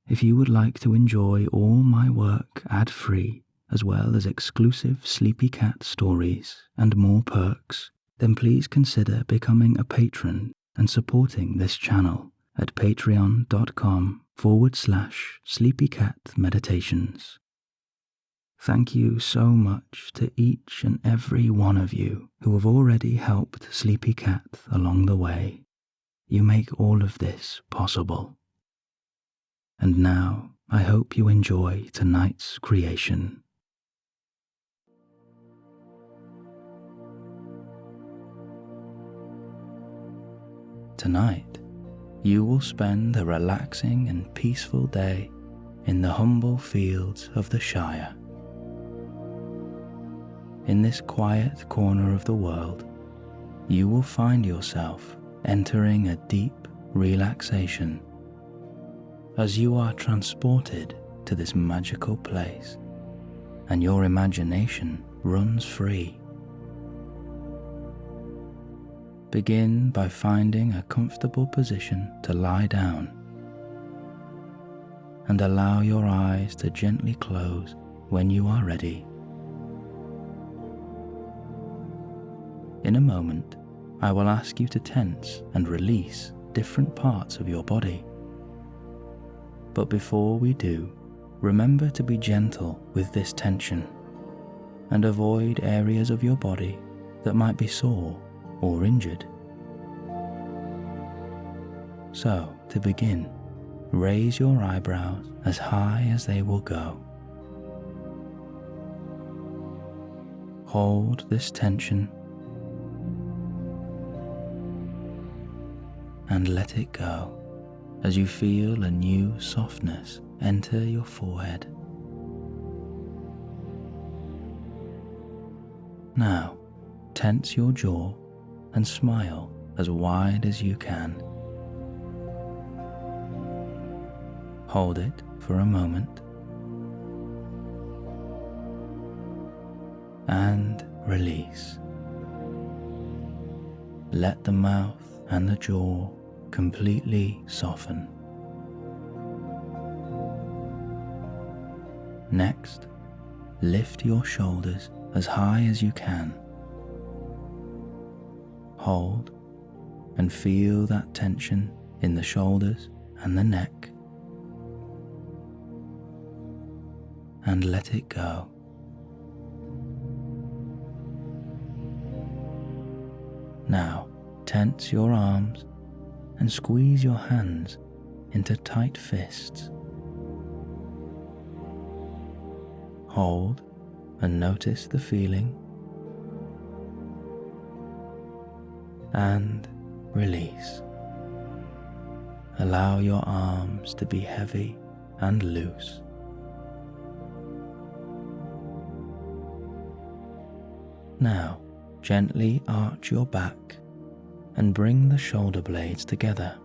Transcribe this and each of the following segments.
If you would like to enjoy all my work ad-free, as well as exclusive Sleepy Cat stories and more perks, then please consider becoming a patron and supporting this channel at patreon.com/sleepycatmeditations. Thank you so much to each and every one of you who have already helped Sleepy Cat along the way. You make all of this possible. And now, I hope you enjoy tonight's creation. Tonight, you will spend a relaxing and peaceful day in the humble fields of the Shire. In this quiet corner of the world, you will find yourself entering a deep relaxation as you are transported to this magical place and your imagination runs free. Begin by finding a comfortable position to lie down and allow your eyes to gently close when you are ready. In a moment, I will ask you to tense and release different parts of your body. But before we do, remember to be gentle with this tension and avoid areas of your body that might be sore or injured. So, to begin, raise your eyebrows as high as they will go. Hold this tension and let it go as you feel a new softness enter your forehead. Now, tense your jaw and smile as wide as you can. Hold it for a moment and release. Let the mouth and the jaw completely soften. Next, lift your shoulders as high as you can. Hold and feel that tension in the shoulders and the neck, and let it go. Now, tense your arms and squeeze your hands into tight fists. Hold and notice the feeling, and release. Allow your arms to be heavy and loose. Now, gently arch your back and bring the shoulder blades together.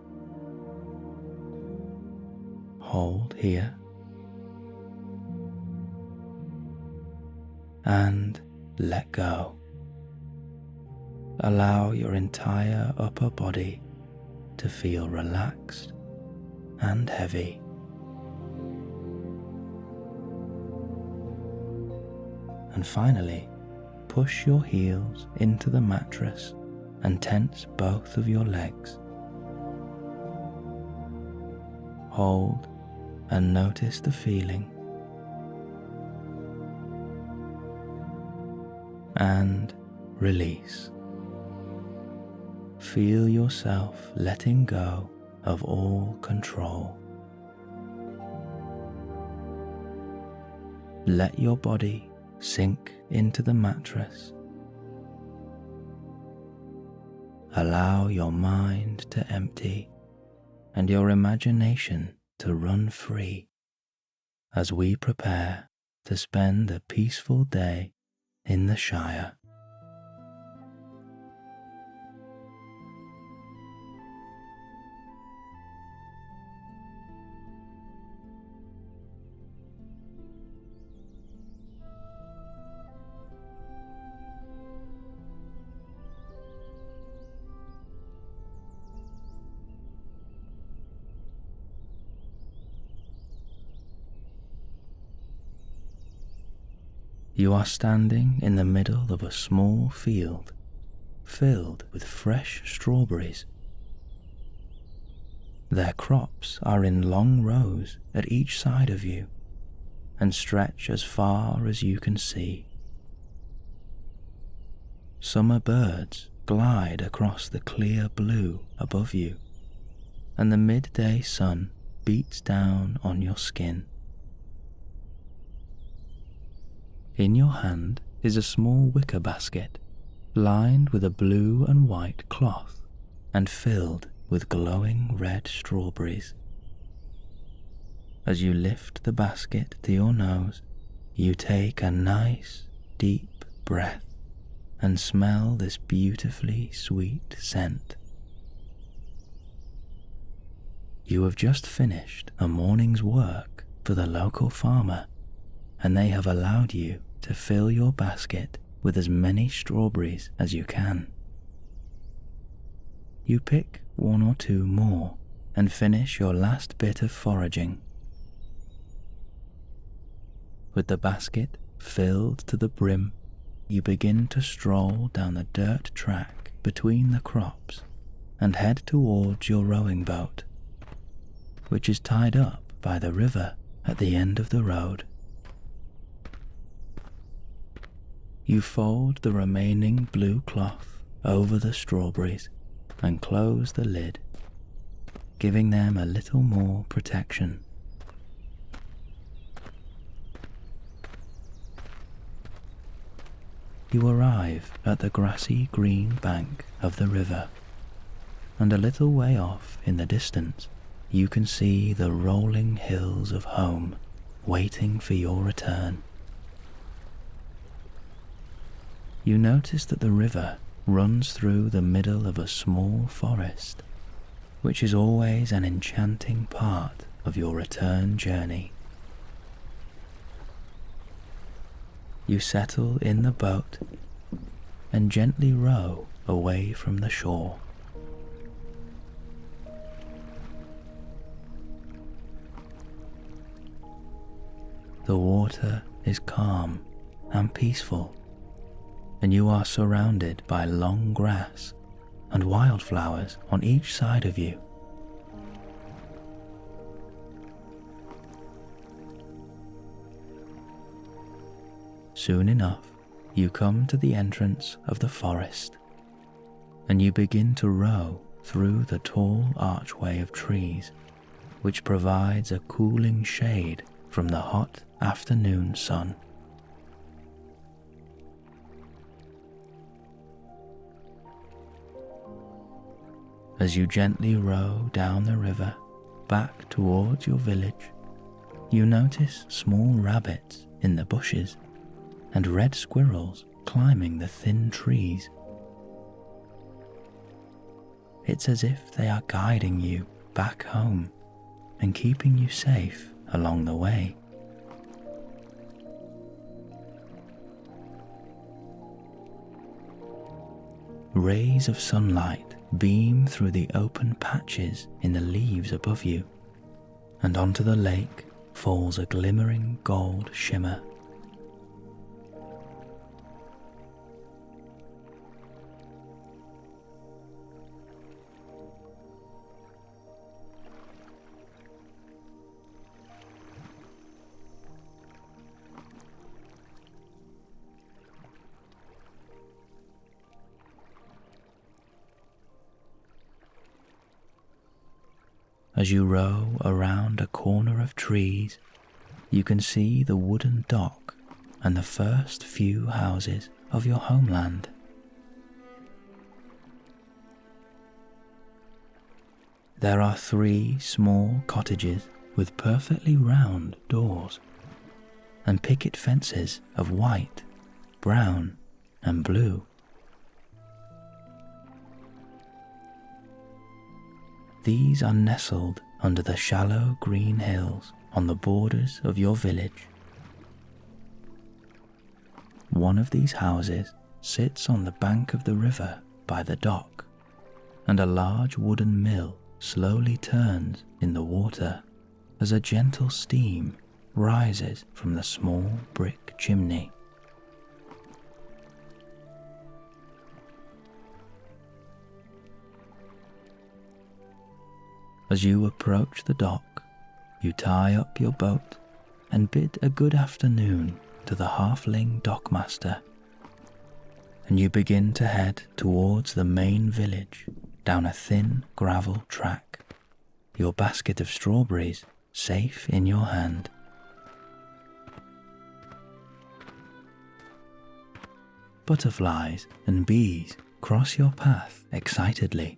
Hold here and let go. Allow your entire upper body to feel relaxed and heavy. And finally, push your heels into the mattress and tense both of your legs. Hold and notice the feeling, and release. Feel yourself letting go of all control. Let your body sink into the mattress. Allow your mind to empty and your imagination to run free as we prepare to spend a peaceful day in the Shire. You are standing in the middle of a small field filled with fresh strawberries. Their crops are in long rows at each side of you and stretch as far as you can see. Summer birds glide across the clear blue above you, and the midday sun beats down on your skin. In your hand is a small wicker basket lined with a blue and white cloth and filled with glowing red strawberries. As you lift the basket to your nose, you take a nice, deep breath and smell this beautifully sweet scent. You have just finished a morning's work for the local farmer, and they have allowed you to fill your basket with as many strawberries as you can. You pick one or two more and finish your last bit of foraging. With the basket filled to the brim, you begin to stroll down the dirt track between the crops and head towards your rowing boat, which is tied up by the river at the end of the road. You fold the remaining blue cloth over the strawberries and close the lid, giving them a little more protection. You arrive at the grassy green bank of the river, and a little way off in the distance you can see the rolling hills of home waiting for your return. You notice that the river runs through the middle of a small forest, which is always an enchanting part of your return journey. You settle in the boat and gently row away from the shore. The water is calm and peaceful, and you are surrounded by long grass and wildflowers on each side of you. Soon enough, you come to the entrance of the forest, and you begin to row through the tall archway of trees, which provides a cooling shade from the hot afternoon sun. As you gently row down the river back towards your village, you notice small rabbits in the bushes and red squirrels climbing the thin trees. It's as if they are guiding you back home and keeping you safe along the way. Rays of sunlight beam through the open patches in the leaves above you, and onto the lake falls a glimmering gold shimmer. As you row around a corner of trees, you can see the wooden dock and the first few houses of your homeland. There are 3 small cottages with perfectly round doors and picket fences of white, brown, and blue. These are nestled under the shallow green hills on the borders of your village. One of these houses sits on the bank of the river by the dock, and a large wooden mill slowly turns in the water as a gentle steam rises from the small brick chimney. As you approach the dock, you tie up your boat and bid a good afternoon to the halfling dockmaster, and you begin to head towards the main village down a thin gravel track, your basket of strawberries safe in your hand. Butterflies and bees cross your path excitedly,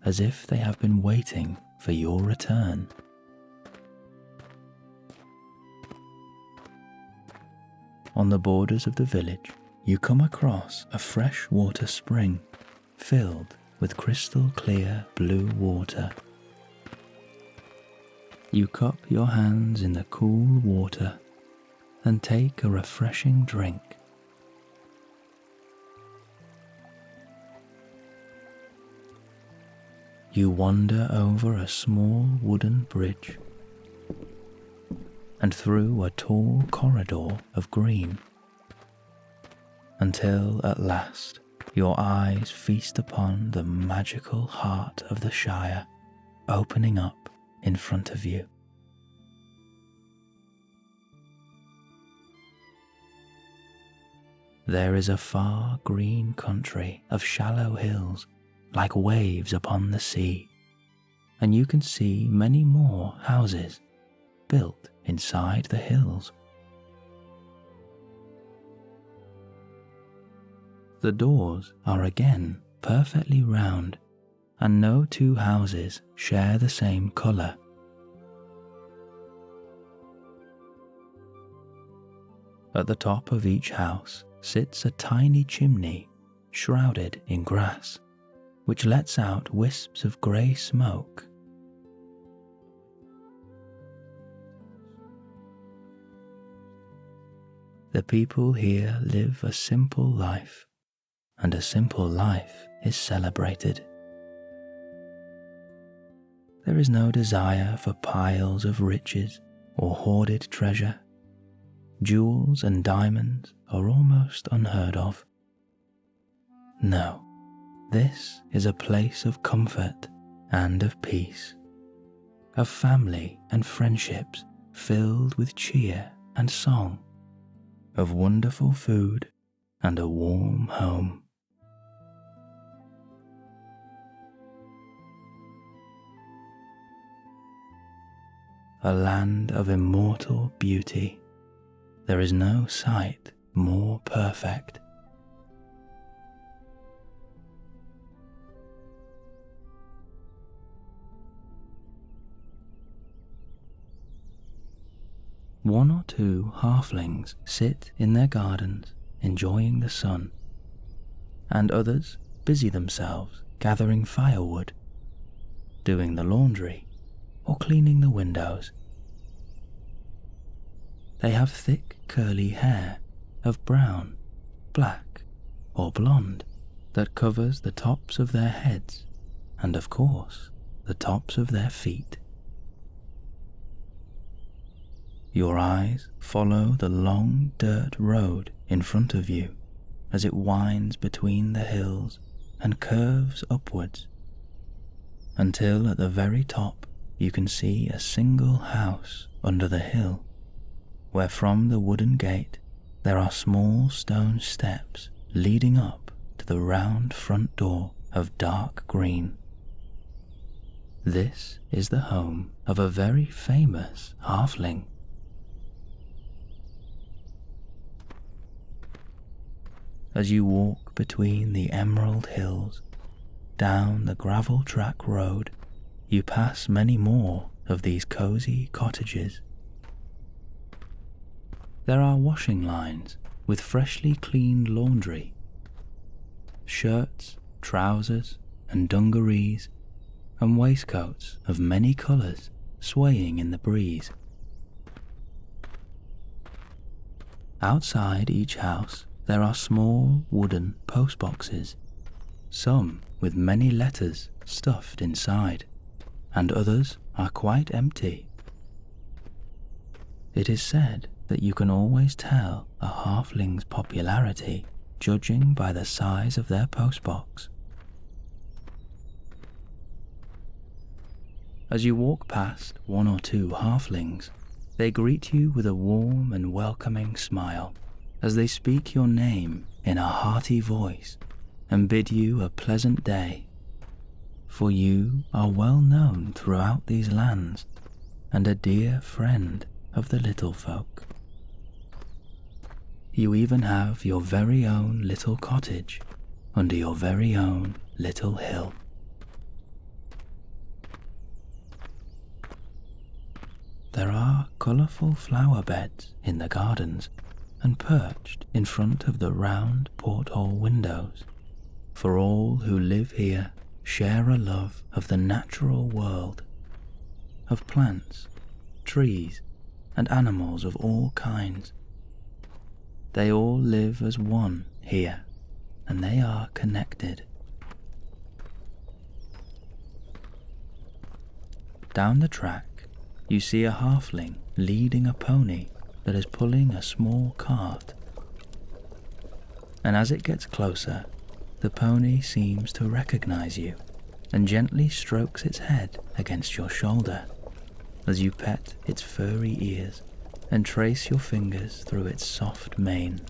as if they have been waiting for your return. On the borders of the village, you come across a freshwater spring filled with crystal clear blue water. You cup your hands in the cool water and take a refreshing drink. You wander over a small wooden bridge and through a tall corridor of green, until at last your eyes feast upon the magical heart of the Shire opening up in front of you. There is a far green country of shallow hills like waves upon the sea, and you can see many more houses built inside the hills. The doors are again perfectly round, and no two houses share the same colour. At the top of each house sits a tiny chimney shrouded in grass, which lets out wisps of grey smoke. The people here live a simple life, and a simple life is celebrated. There is no desire for piles of riches or hoarded treasure. Jewels and diamonds are almost unheard of. No, this is a place of comfort and of peace, of family and friendships filled with cheer and song, of wonderful food and a warm home. A land of immortal beauty. There is no sight more perfect. One or two halflings sit in their gardens enjoying the sun, and others busy themselves gathering firewood, doing the laundry, or cleaning the windows. They have thick curly hair of brown, black, or blonde that covers the tops of their heads and, of course, the tops of their feet. Your eyes follow the long dirt road in front of you as it winds between the hills and curves upwards, until at the very top you can see a single house under the hill, where from the wooden gate there are small stone steps leading up to the round front door of dark green. This is the home of a very famous halfling. As you walk between the emerald hills, down the gravel track road, you pass many more of these cosy cottages. There are washing lines with freshly cleaned laundry, shirts, trousers, and dungarees, and waistcoats of many colours swaying in the breeze. Outside each house there are small wooden postboxes, some with many letters stuffed inside, and others are quite empty. It is said that you can always tell a halfling's popularity judging by the size of their postbox. As you walk past one or two halflings, they greet you with a warm and welcoming smile as they speak your name in a hearty voice and bid you a pleasant day. For you are well known throughout these lands and a dear friend of the little folk. You even have your very own little cottage under your very own little hill. There are colourful flower beds in the gardens and perched in front of the round porthole windows, for all who live here share a love of the natural world, of plants, trees, and animals of all kinds. They all live as one here, and they are connected. Down the track, you see a halfling leading a pony that is pulling a small cart. And as it gets closer, the pony seems to recognize you and gently strokes its head against your shoulder as you pet its furry ears and trace your fingers through its soft mane.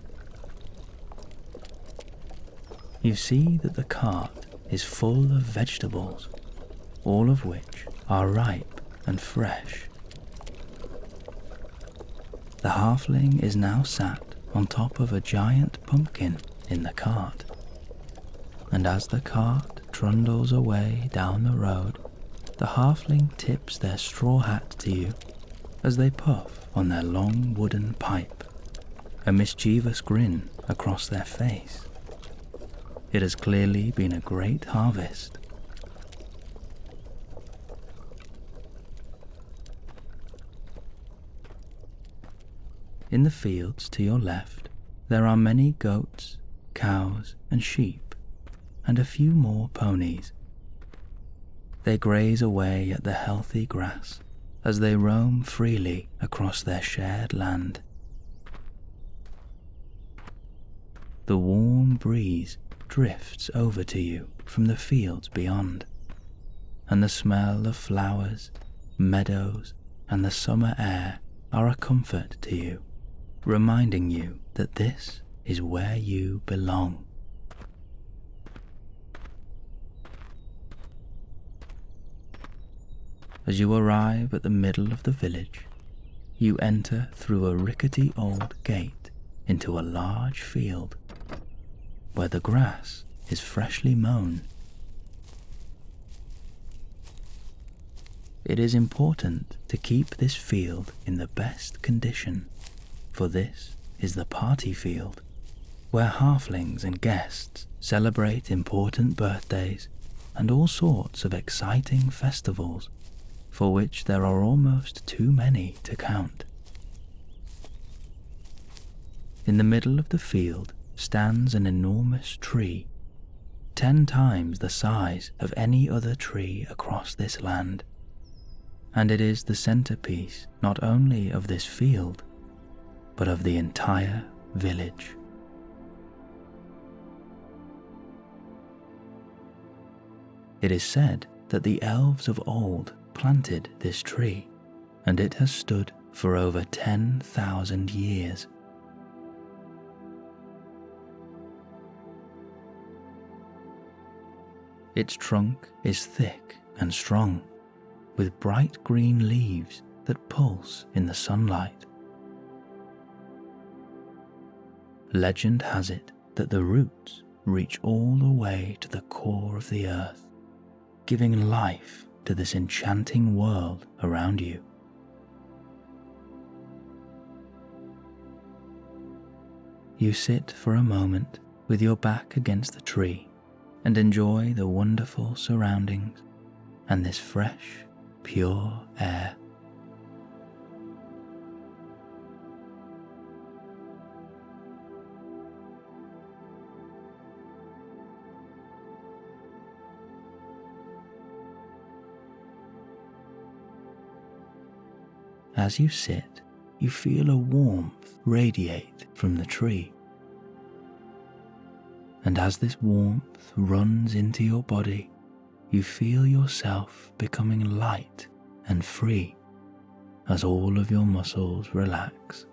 You see that the cart is full of vegetables, all of which are ripe and fresh. The halfling is now sat on top of a giant pumpkin in the cart, and as the cart trundles away down the road, the halfling tips their straw hat to you as they puff on their long wooden pipe, a mischievous grin across their face. It has clearly been a great harvest. In the fields to your left, there are many goats, cows, and sheep, and a few more ponies. They graze away at the healthy grass as they roam freely across their shared land. The warm breeze drifts over to you from the fields beyond, and the smell of flowers, meadows, and the summer air are a comfort to you, reminding you that this is where you belong. As you arrive at the middle of the village, you enter through a rickety old gate into a large field where the grass is freshly mown. It is important to keep this field in the best condition, for this is the party field, where halflings and guests celebrate important birthdays and all sorts of exciting festivals, for which there are almost too many to count. In the middle of the field stands an enormous tree, 10 times the size of any other tree across this land, and it is the centerpiece not only of this field, but of the entire village. It is said that the elves of old planted this tree, and it has stood for over 10,000 years. Its trunk is thick and strong, with bright green leaves that pulse in the sunlight. Legend has it that the roots reach all the way to the core of the earth, giving life to this enchanting world around you. You sit for a moment with your back against the tree and enjoy the wonderful surroundings and this fresh, pure air. As you sit, you feel a warmth radiate from the tree. And as this warmth runs into your body, you feel yourself becoming light and free as all of your muscles relax.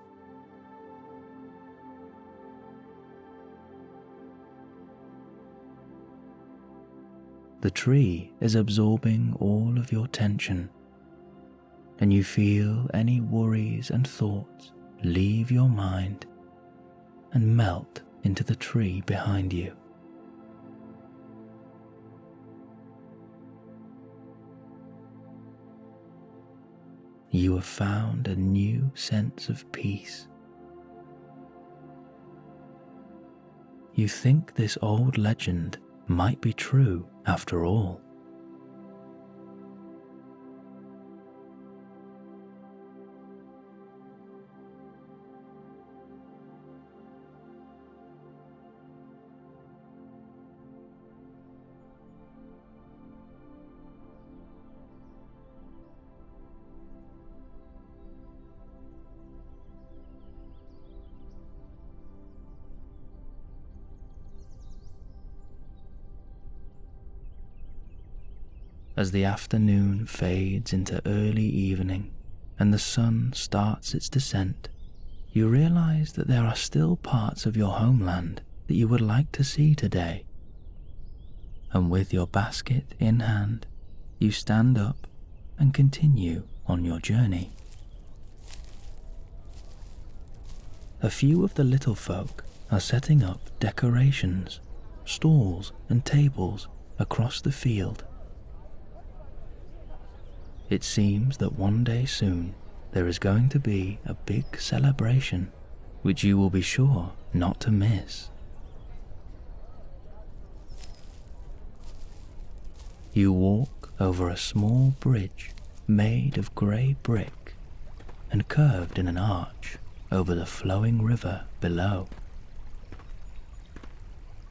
The tree is absorbing all of your tension, and you feel any worries and thoughts leave your mind and melt into the tree behind you. You have found a new sense of peace. You think this old legend might be true after all. As the afternoon fades into early evening and the sun starts its descent, you realize that there are still parts of your homeland that you would like to see today. And with your basket in hand, you stand up and continue on your journey. A few of the little folk are setting up decorations, stalls and tables across the field. It seems that one day soon there is going to be a big celebration, which you will be sure not to miss. You walk over a small bridge made of grey brick and curved in an arch over the flowing river below.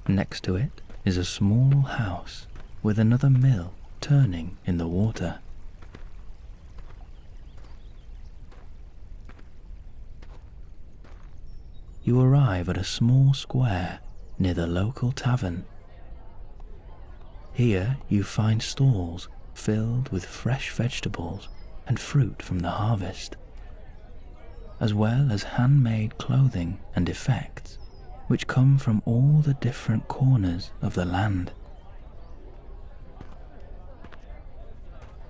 Next to it is a small house with another mill turning in the water. You arrive at a small square near the local tavern. Here you find stalls filled with fresh vegetables and fruit from the harvest, as well as handmade clothing and effects which come from all the different corners of the land.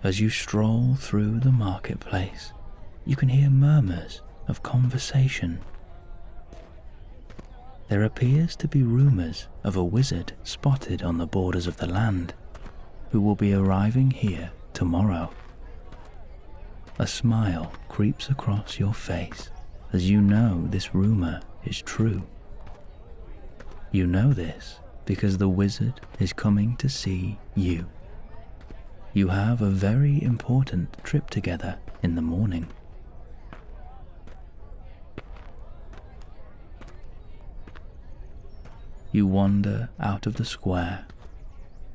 As you stroll through the marketplace, you can hear murmurs of conversation. There appears to be rumors of a wizard spotted on the borders of the land, who will be arriving here tomorrow. A smile creeps across your face as you know this rumor is true. You know this because the wizard is coming to see you. You have a very important trip together in the morning. You wander out of the square,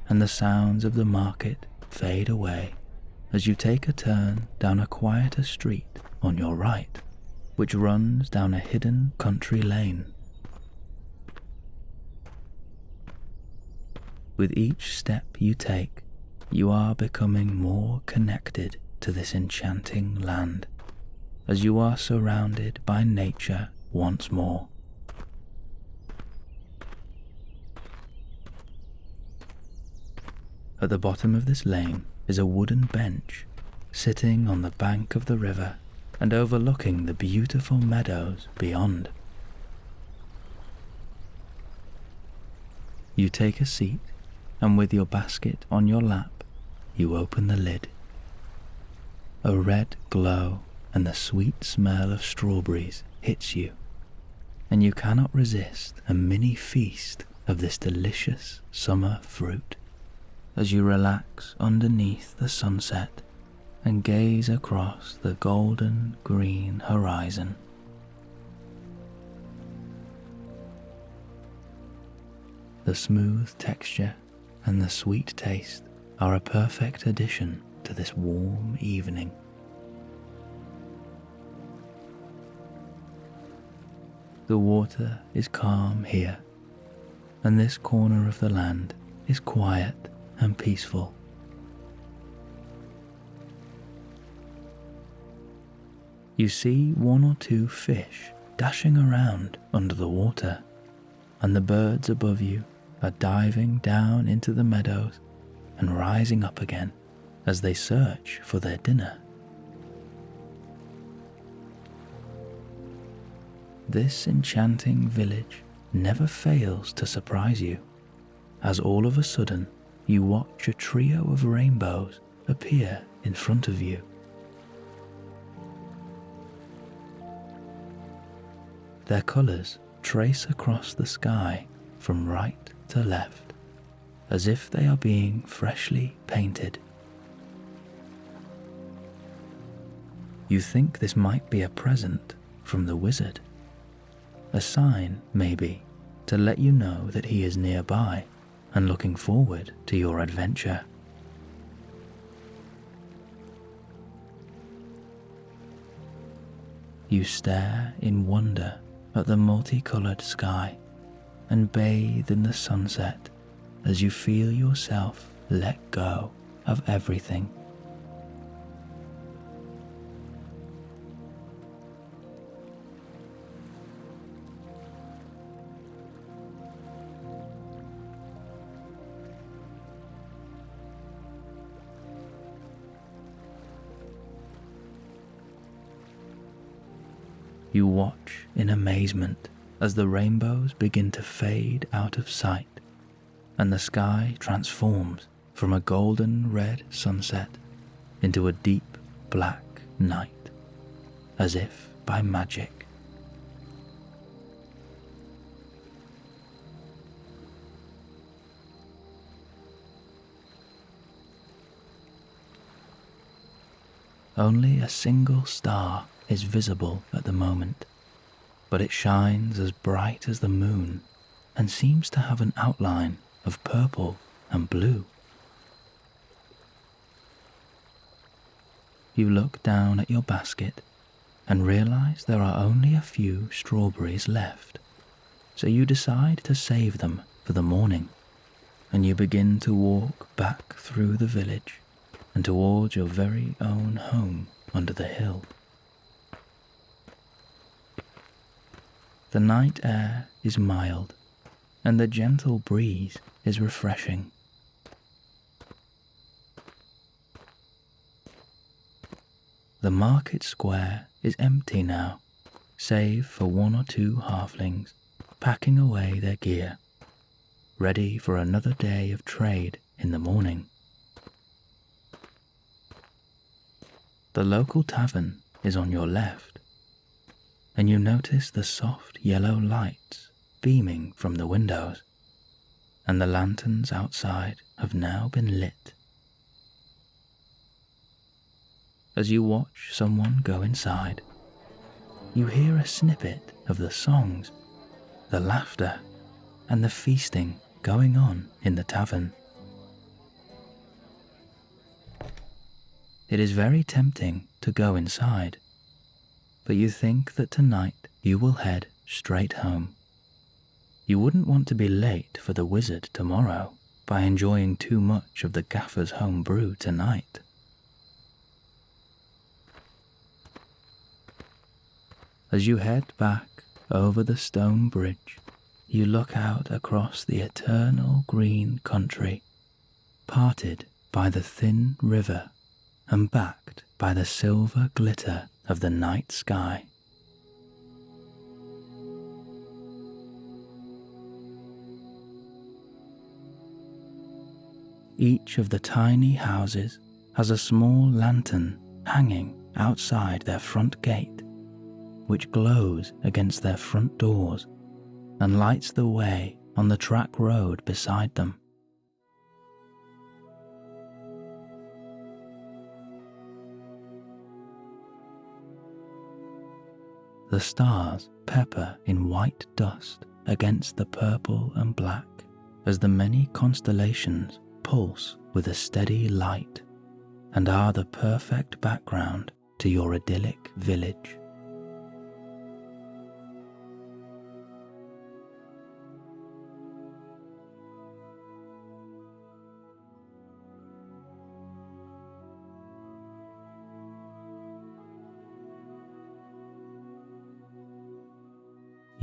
and the sounds of the market fade away as you take a turn down a quieter street on your right, which runs down a hidden country lane. With each step you take, you are becoming more connected to this enchanting land, as you are surrounded by nature once more. At the bottom of this lane is a wooden bench, sitting on the bank of the river and overlooking the beautiful meadows beyond. You take a seat, and with your basket on your lap, you open the lid. A red glow and the sweet smell of strawberries hits you, and you cannot resist a mini feast of this delicious summer fruit as you relax underneath the sunset and gaze across the golden green horizon. The smooth texture and the sweet taste are a perfect addition to this warm evening. The water is calm here, and this corner of the land is quiet and peaceful. You see one or two fish dashing around under the water, and the birds above you are diving down into the meadows and rising up again as they search for their dinner. This enchanting village never fails to surprise you, as all of a sudden you watch a trio of rainbows appear in front of you. Their colours trace across the sky from right to left, as if they are being freshly painted. You think this might be a present from the wizard, a sign, maybe, to let you know that he is nearby and looking forward to your adventure. You stare in wonder at the multicoloured sky and bathe in the sunset as you feel yourself let go of everything. You watch in amazement as the rainbows begin to fade out of sight and the sky transforms from a golden red sunset into a deep black night, as if by magic. Only a single star is visible at the moment, but it shines as bright as the moon and seems to have an outline of purple and blue. You look down at your basket and realize there are only a few strawberries left, so you decide to save them for the morning, and you begin to walk back through the village and towards your very own home under the hill. The night air is mild, and the gentle breeze is refreshing. The market square is empty now, save for one or two halflings packing away their gear, ready for another day of trade in the morning. The local tavern is on your left, and you notice the soft yellow lights beaming from the windows, and the lanterns outside have now been lit. As you watch someone go inside, you hear a snippet of the songs, the laughter, and the feasting going on in the tavern. It is very tempting to go inside, but you think that tonight you will head straight home. You wouldn't want to be late for the wizard tomorrow by enjoying too much of the gaffer's home brew tonight. As you head back over the stone bridge, you look out across the eternal green country, parted by the thin river and backed by the silver glitter of the night sky. Each of the tiny houses has a small lantern hanging outside their front gate, which glows against their front doors and lights the way on the track road beside them. The stars pepper in white dust against the purple and black as the many constellations pulse with a steady light and are the perfect background to your idyllic village.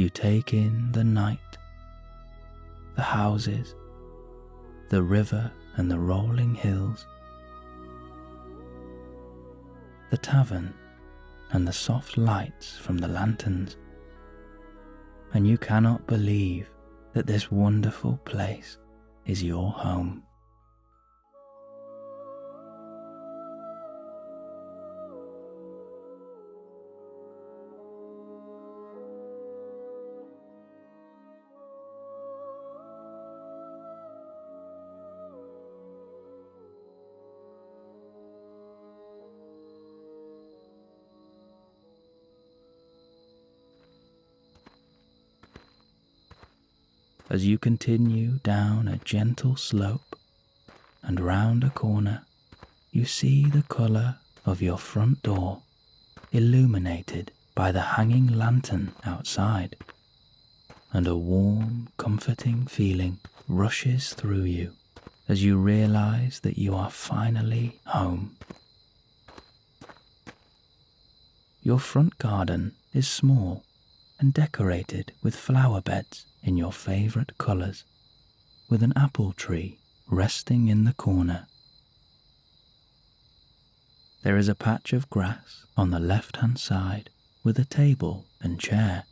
You take in the night, the houses, the river and the rolling hills, the tavern and the soft lights from the lanterns, and you cannot believe that this wonderful place is your home. As you continue down a gentle slope and round a corner, you see the colour of your front door illuminated by the hanging lantern outside, and a warm, comforting feeling rushes through you as you realise that you are finally home. Your front garden is small and decorated with flower beds in your favourite colours, with an apple tree resting in the corner. There is a patch of grass on the left-hand side with a table and chair,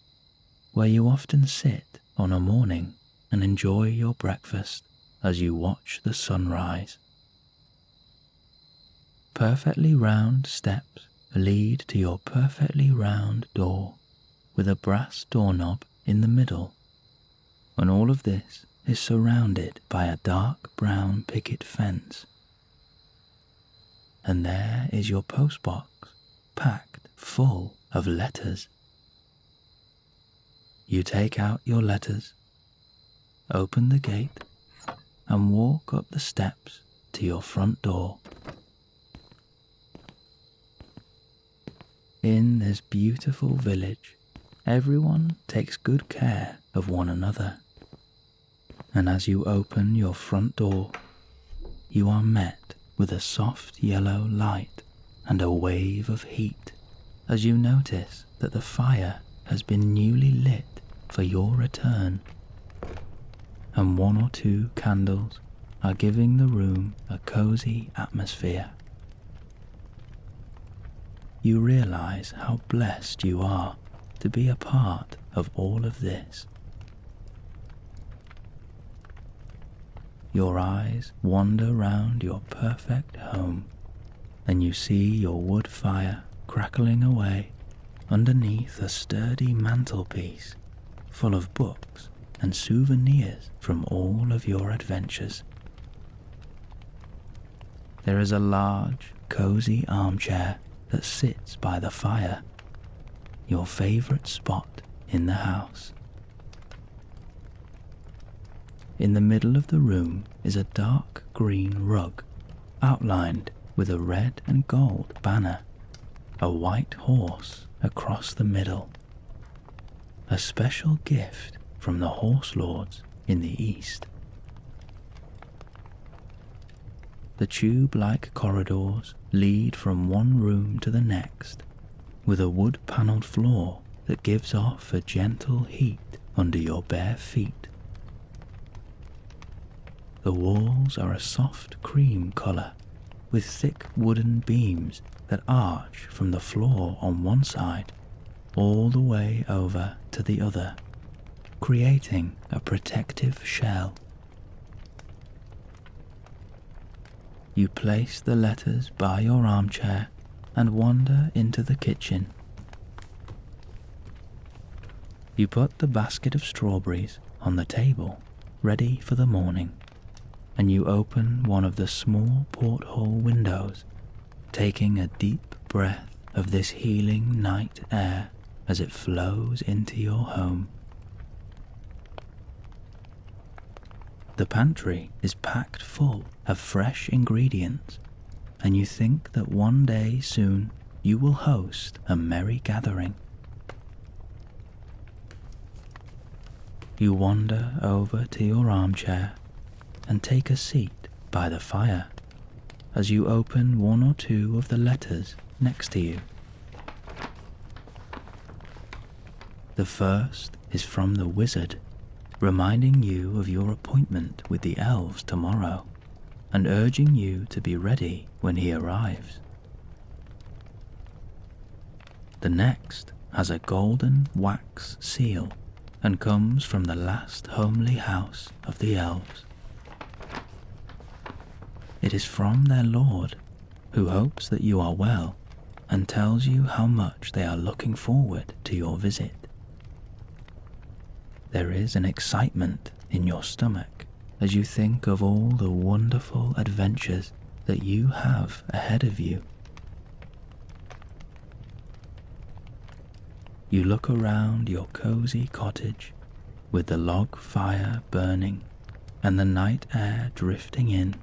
where you often sit on a morning and enjoy your breakfast as you watch the sunrise. Perfectly round steps lead to your perfectly round door, with a brass doorknob in the middle, and all of this is surrounded by a dark brown picket fence. And there is your postbox, packed full of letters. You take out your letters, open the gate, and walk up the steps to your front door. In this beautiful village, everyone takes good care of one another. And as you open your front door, you are met with a soft yellow light and a wave of heat as you notice that the fire has been newly lit for your return, and 1 or 2 candles are giving the room a cosy atmosphere. You realize how blessed you are to be a part of all of this. Your eyes wander round your perfect home, and you see your wood fire crackling away underneath a sturdy mantelpiece full of books and souvenirs from all of your adventures. There is a large, cosy armchair that sits by the fire, your favourite spot in the house. In the middle of the room is a dark green rug, outlined with a red and gold banner, a white horse across the middle, a special gift from the horse lords in the east. The tube-like corridors lead from one room to the next, with a wood-panelled floor that gives off a gentle heat under your bare feet. The walls are a soft cream colour, with thick wooden beams that arch from the floor on one side all the way over to the other, creating a protective shell. You place the letters by your armchair and wander into the kitchen. You put the basket of strawberries on the table, ready for the morning, and you open one of the small porthole windows, taking a deep breath of this healing night air as it flows into your home. The pantry is packed full of fresh ingredients, and you think that one day soon you will host a merry gathering. You wander over to your armchair and take a seat by the fire as you open 1 or 2 of the letters next to you. The first is from the wizard, reminding you of your appointment with the elves tomorrow and urging you to be ready when he arrives. The next has a golden wax seal and comes from the last homely house of the elves. It is from their lord, who hopes that you are well and tells you how much they are looking forward to your visit. There is an excitement in your stomach as you think of all the wonderful adventures that you have ahead of you. You look around your cozy cottage with the log fire burning and the night air drifting in,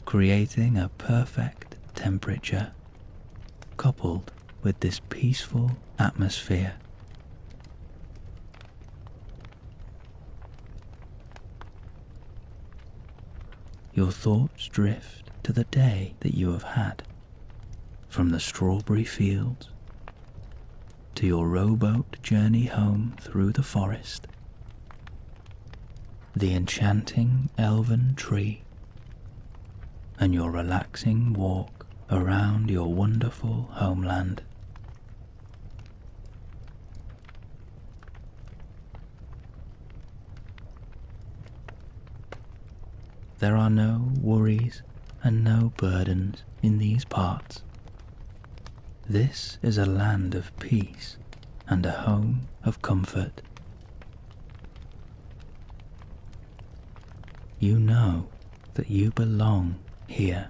creating a perfect temperature, coupled with this peaceful atmosphere. Your thoughts drift to the day that you have had, from the strawberry fields to your rowboat journey home through the forest, the enchanting elven tree, and your relaxing walk around your wonderful homeland. There are no worries and no burdens in these parts. This is a land of peace and a home of comfort. You know that you belong here.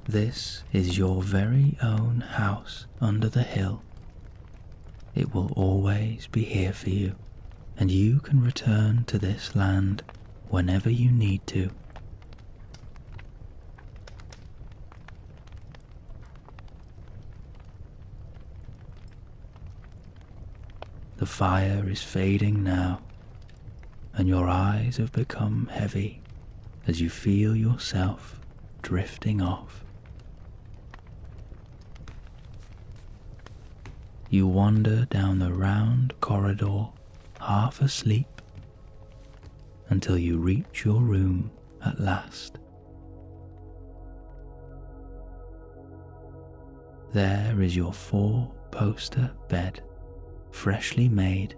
This is your very own house under the hill. It will always be here for you, and you can return to this land whenever you need to. The fire is fading now, and your eyes have become heavy as you feel yourself drifting off. You wander down the round corridor, half asleep, until you reach your room at last. There is your 4-poster bed, freshly made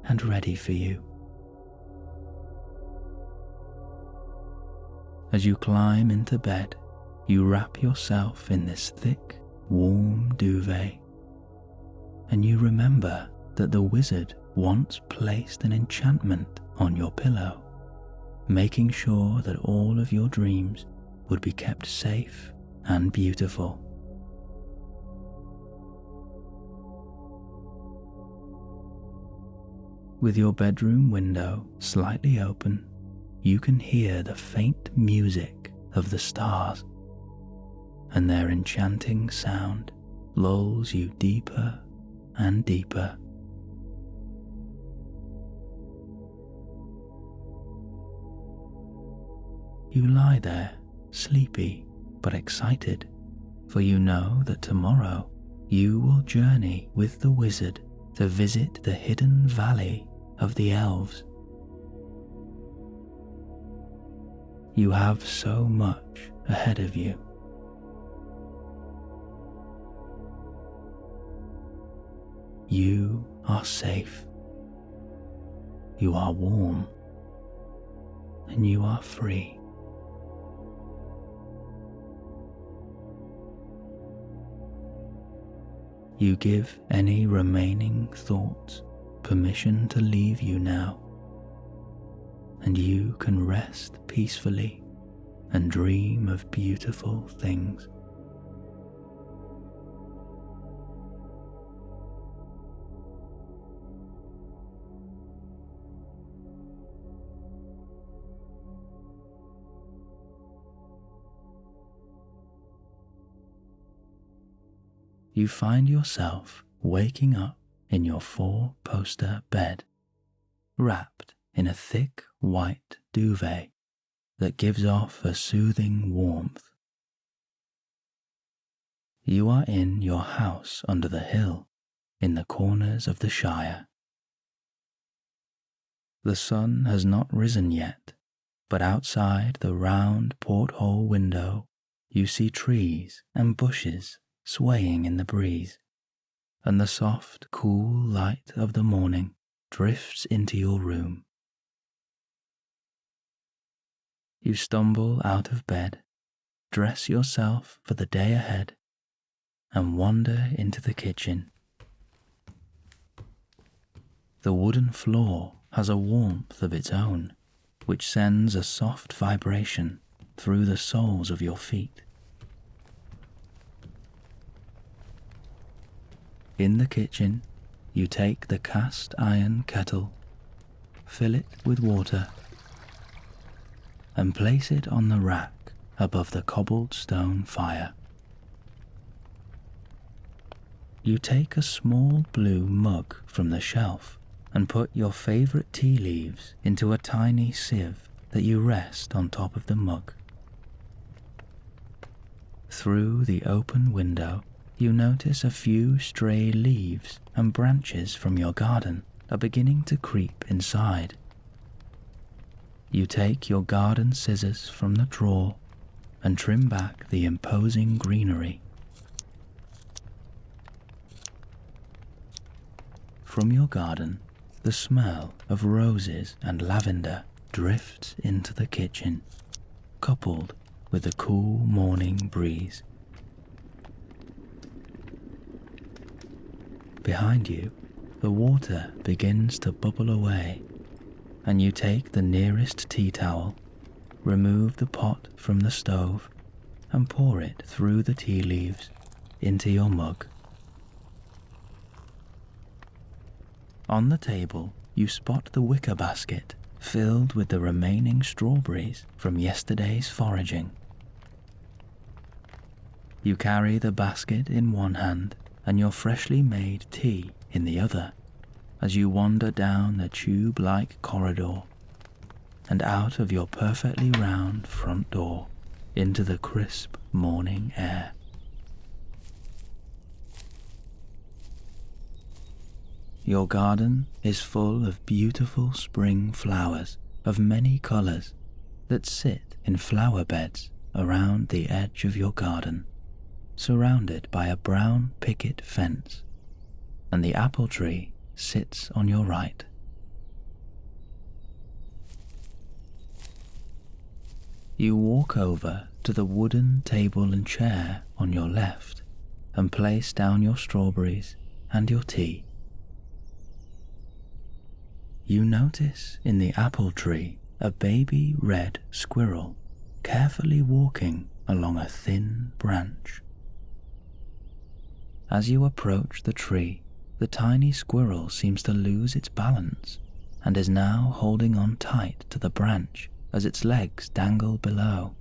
and ready for you. As you climb into bed, you wrap yourself in this thick, warm duvet, and you remember that the wizard once placed an enchantment on your pillow, making sure that all of your dreams would be kept safe and beautiful. With your bedroom window slightly open, you can hear the faint music of the stars, and their enchanting sound lulls you deeper and deeper. You lie there, sleepy but excited, for you know that tomorrow you will journey with the wizard to visit the hidden valley of the elves. You have so much ahead of you. You are safe. You are warm. And you are free. You give any remaining thoughts permission to leave you now, and you can rest peacefully and dream of beautiful things. You find yourself waking up in your 4-poster bed, wrapped in a thick white duvet that gives off a soothing warmth. You are in your house under the hill, in the corners of the Shire. The sun has not risen yet, but outside the round porthole window you see trees and bushes swaying in the breeze, and the soft, cool light of the morning drifts into your room. You stumble out of bed, dress yourself for the day ahead, and wander into the kitchen. The wooden floor has a warmth of its own, which sends a soft vibration through the soles of your feet. In the kitchen, you take the cast iron kettle, fill it with water, and place it on the rack above the cobbled stone fire. You take a small blue mug from the shelf and put your favourite tea leaves into a tiny sieve that you rest on top of the mug. Through the open window, you notice a few stray leaves and branches from your garden are beginning to creep inside. You take your garden scissors from the drawer and trim back the imposing greenery. From your garden, the smell of roses and lavender drifts into the kitchen, coupled with the cool morning breeze. Behind you, the water begins to bubble away, and you take the nearest tea towel, remove the pot from the stove, and pour it through the tea leaves into your mug. On the table, you spot the wicker basket filled with the remaining strawberries from yesterday's foraging. You carry the basket in one hand and your freshly made tea in the other as you wander down the tube-like corridor and out of your perfectly round front door into the crisp morning air. Your garden is full of beautiful spring flowers of many colours that sit in flower beds around the edge of your garden, surrounded by a brown picket fence, and the apple tree sits on your right. You walk over to the wooden table and chair on your left and place down your strawberries and your tea. You notice in the apple tree a baby red squirrel carefully walking along a thin branch. As you approach the tree, the tiny squirrel seems to lose its balance and is now holding on tight to the branch as its legs dangle below.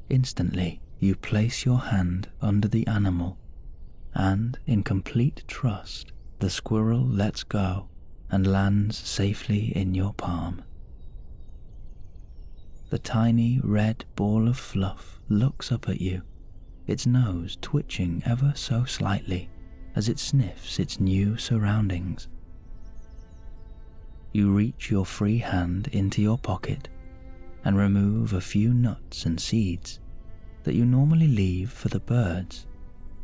Instantly, you place your hand under the animal, and in complete trust, the squirrel lets go and lands safely in your palm. The tiny red ball of fluff looks up at you, its nose twitching ever so slightly as it sniffs its new surroundings. You reach your free hand into your pocket and remove a few nuts and seeds that you normally leave for the birds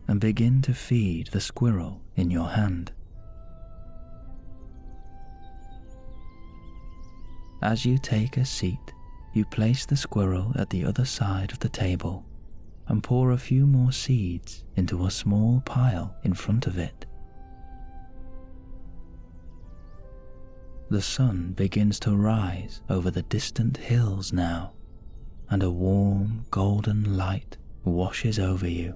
and begin to feed the squirrel in your hand. As you take a seat, you place the squirrel at the other side of the table and pour a few more seeds into a small pile in front of it. The sun begins to rise over the distant hills now, and a warm golden light washes over you.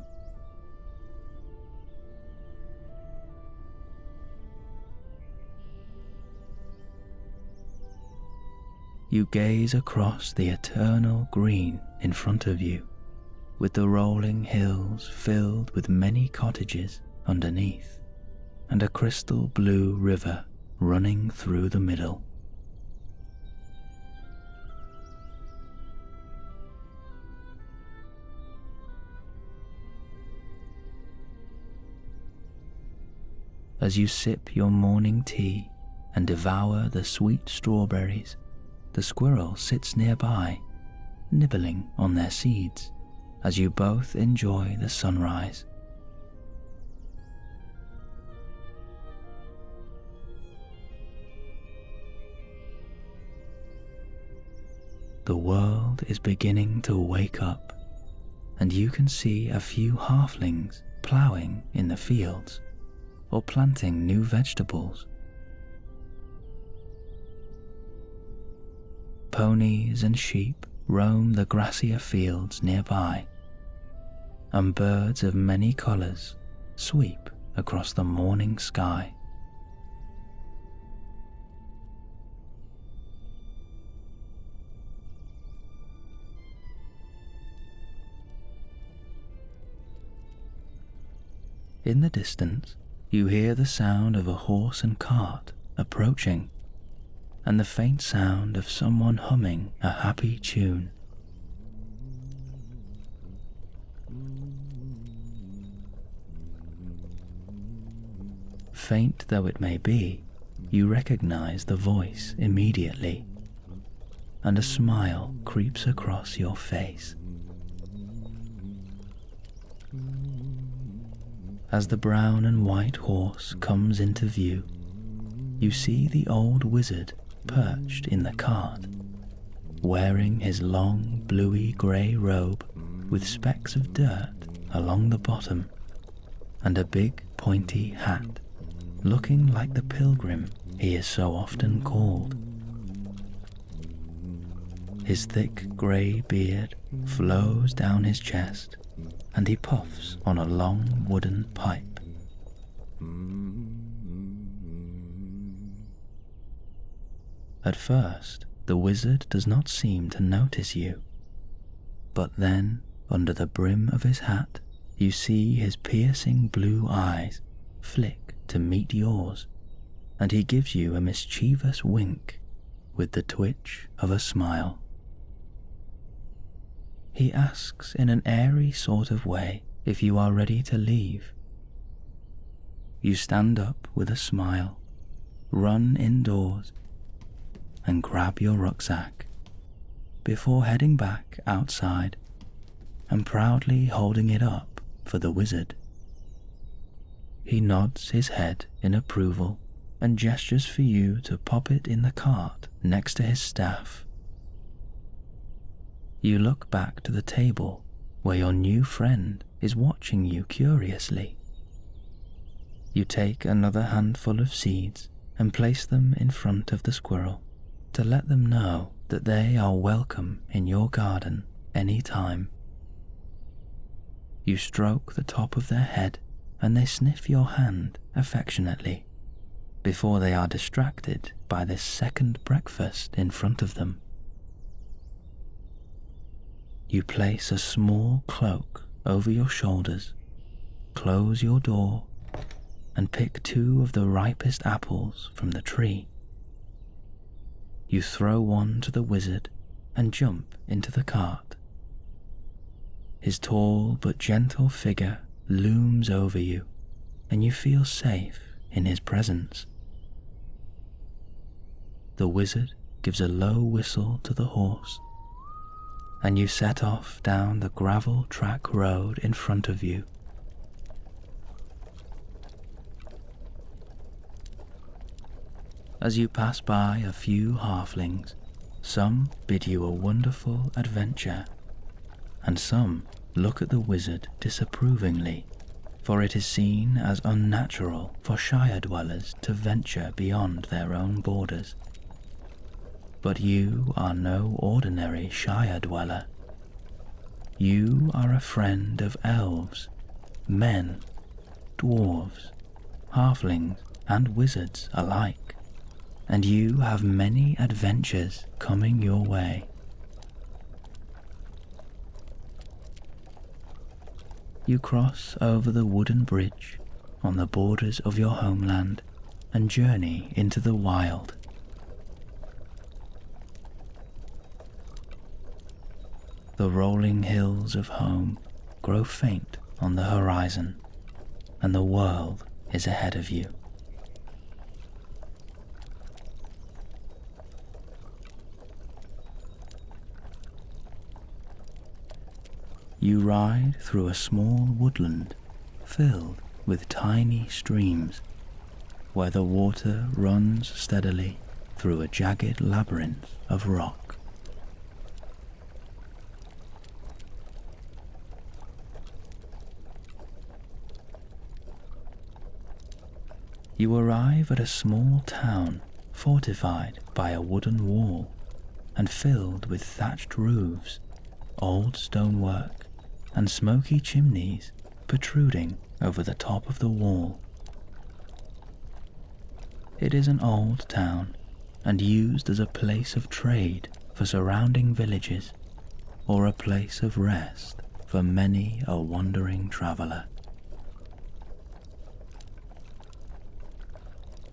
You gaze across the eternal green in front of you, with the rolling hills filled with many cottages underneath, and a crystal blue river running through the middle. As you sip your morning tea and devour the sweet strawberries, the squirrel sits nearby, nibbling on their seeds as you both enjoy the sunrise. The world is beginning to wake up, and you can see a few halflings ploughing in the fields or planting new vegetables. Ponies and sheep roam the grassier fields nearby, and birds of many colours sweep across the morning sky. In the distance, you hear the sound of a horse and cart approaching, and the faint sound of someone humming a happy tune. Faint though it may be, you recognize the voice immediately, and a smile creeps across your face. As the brown and white horse comes into view, you see the old wizard perched in the cart, wearing his long bluey-grey robe with specks of dirt along the bottom, and a big pointy hat, looking like the pilgrim he is so often called. His thick grey beard flows down his chest, and he puffs on a long wooden pipe. At first, the wizard does not seem to notice you, but then, under the brim of his hat, you see his piercing blue eyes flick to meet yours, and he gives you a mischievous wink with the twitch of a smile. He asks in an airy sort of way if you are ready to leave. You stand up with a smile, run indoors, and grab your rucksack, before heading back outside and proudly holding it up for the wizard. He nods his head in approval and gestures for you to pop it in the cart next to his staff. You look back to the table where your new friend is watching you curiously. You take another handful of seeds and place them in front of the squirrel to let them know that they are welcome in your garden any time. You stroke the top of their head and they sniff your hand affectionately before they are distracted by this second breakfast in front of them. You place a small cloak over your shoulders, close your door, and pick 2 of the ripest apples from the tree. You throw one to the wizard and jump into the cart. His tall but gentle figure looms over you, and you feel safe in his presence. The wizard gives a low whistle to the horse, and you set off down the gravel track road in front of you. As you pass by a few halflings, some bid you a wonderful adventure, and some look at the wizard disapprovingly, for it is seen as unnatural for Shire dwellers to venture beyond their own borders. But you are no ordinary Shire dweller. You are a friend of elves, men, dwarves, halflings, and wizards alike, and you have many adventures coming your way. You cross over the wooden bridge on the borders of your homeland and journey into the wild. The rolling hills of home grow faint on the horizon, and the world is ahead of you. You ride through a small woodland filled with tiny streams, where the water runs steadily through a jagged labyrinth of rock. You arrive at a small town fortified by a wooden wall and filled with thatched roofs, old stonework, and smoky chimneys protruding over the top of the wall. It is an old town and used as a place of trade for surrounding villages, or a place of rest for many a wandering traveller.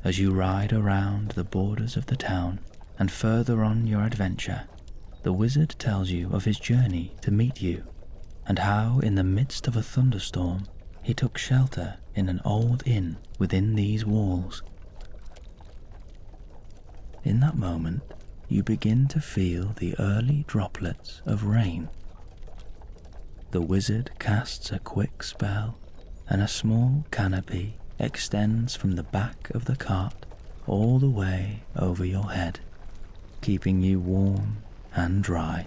As you ride around the borders of the town and further on your adventure, the wizard tells you of his journey to meet you, and how in the midst of a thunderstorm he took shelter in an old inn within these walls. In that moment, you begin to feel the early droplets of rain. The wizard casts a quick spell, and a small canopy extends from the back of the cart all the way over your head, keeping you warm and dry.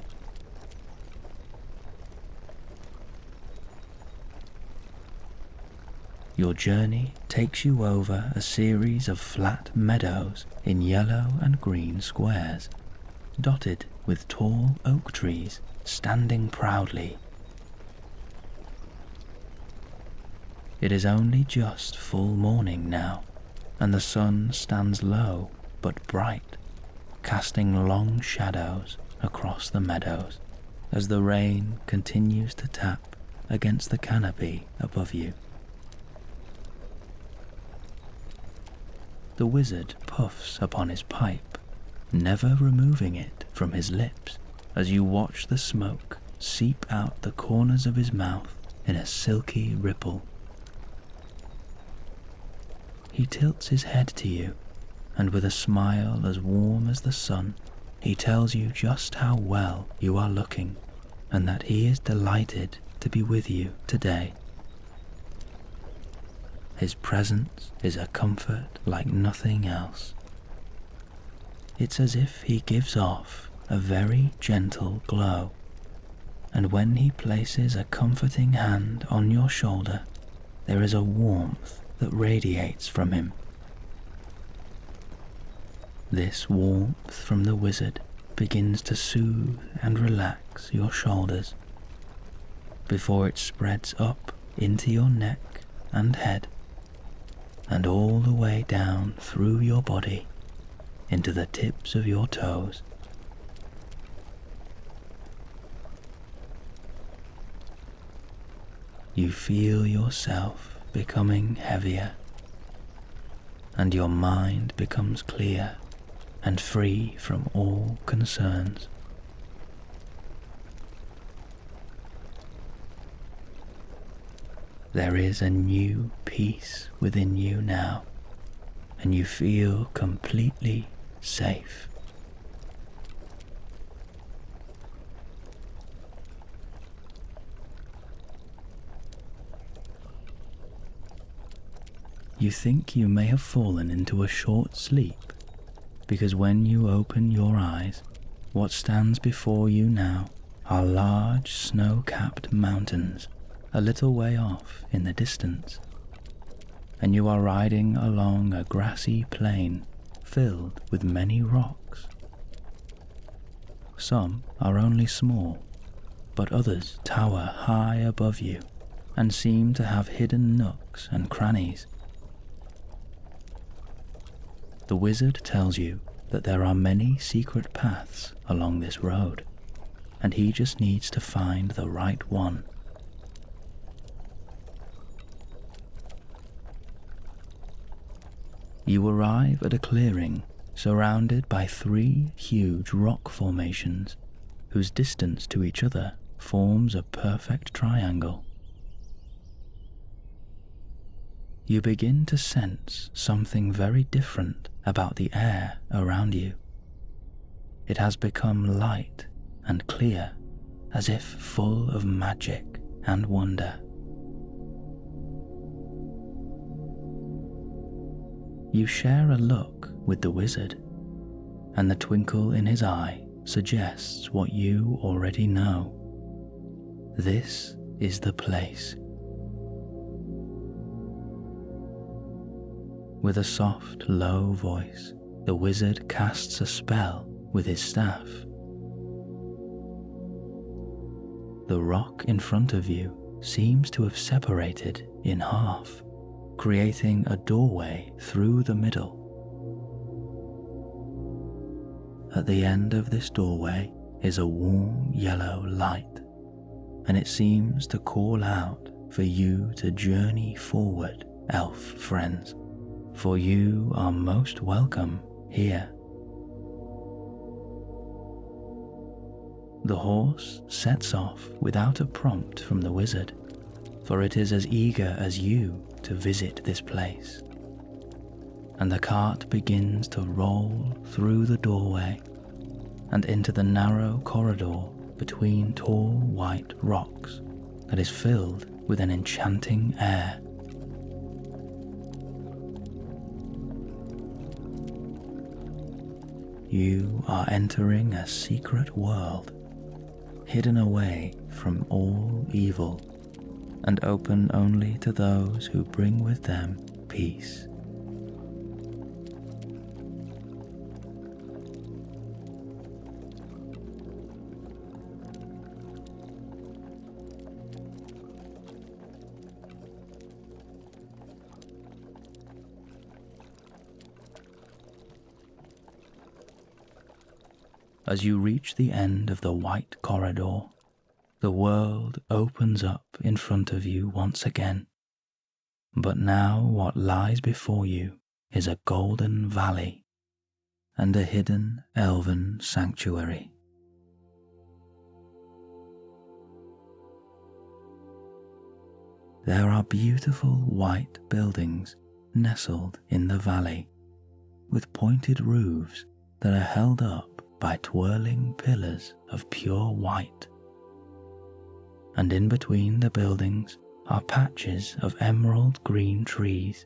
Your journey takes you over a series of flat meadows in yellow and green squares, dotted with tall oak trees standing proudly. It is only just full morning now, and the sun stands low but bright, casting long shadows across the meadows as the rain continues to tap against the canopy above you. The wizard puffs upon his pipe, never removing it from his lips, as you watch the smoke seep out the corners of his mouth in a silky ripple. He tilts his head to you, and with a smile as warm as the sun, he tells you just how well you are looking, and that he is delighted to be with you today. His presence is a comfort like nothing else. It's as if he gives off a very gentle glow, and when he places a comforting hand on your shoulder, there is a warmth that radiates from him. This warmth from the wizard begins to soothe and relax your shoulders before it spreads up into your neck and head, and all the way down through your body into the tips of your toes. You feel yourself becoming heavier, and your mind becomes clear and free from all concerns. There is a new peace within you now, and you feel completely safe. You think you may have fallen into a short sleep, because when you open your eyes, what stands before you now are large snow-capped mountains a little way off in the distance, and you are riding along a grassy plain filled with many rocks. Some are only small, but others tower high above you and seem to have hidden nooks and crannies. The wizard tells you that there are many secret paths along this road, and he just needs to find the right one. You arrive at a clearing surrounded by 3 huge rock formations whose distance to each other forms a perfect triangle. You begin to sense something very different about the air around you. It has become light and clear, as if full of magic. and wonder. You share a look with the wizard, and the twinkle in his eye suggests what you already know. This is the place. With a soft, low voice, the wizard casts a spell with his staff. The rock in front of you seems to have separated in half, creating a doorway through the middle. At the end of this doorway is a warm yellow light, and it seems to call out for you to journey forward, elf friends, for you are most welcome here. The horse sets off without a prompt from the wizard, for it is as eager as you to visit this place. And the cart begins to roll through the doorway and into the narrow corridor between tall white rocks that is filled with an enchanting air. You are entering a secret world, hidden away from all evil and open only to those who bring with them peace. As you reach the end of the white corridor, the world opens up in front of you once again. But now what lies before you is a golden valley and a hidden elven sanctuary. There are beautiful white buildings nestled in the valley, with pointed roofs that are held up by twirling pillars of pure white. And in between the buildings are patches of emerald green trees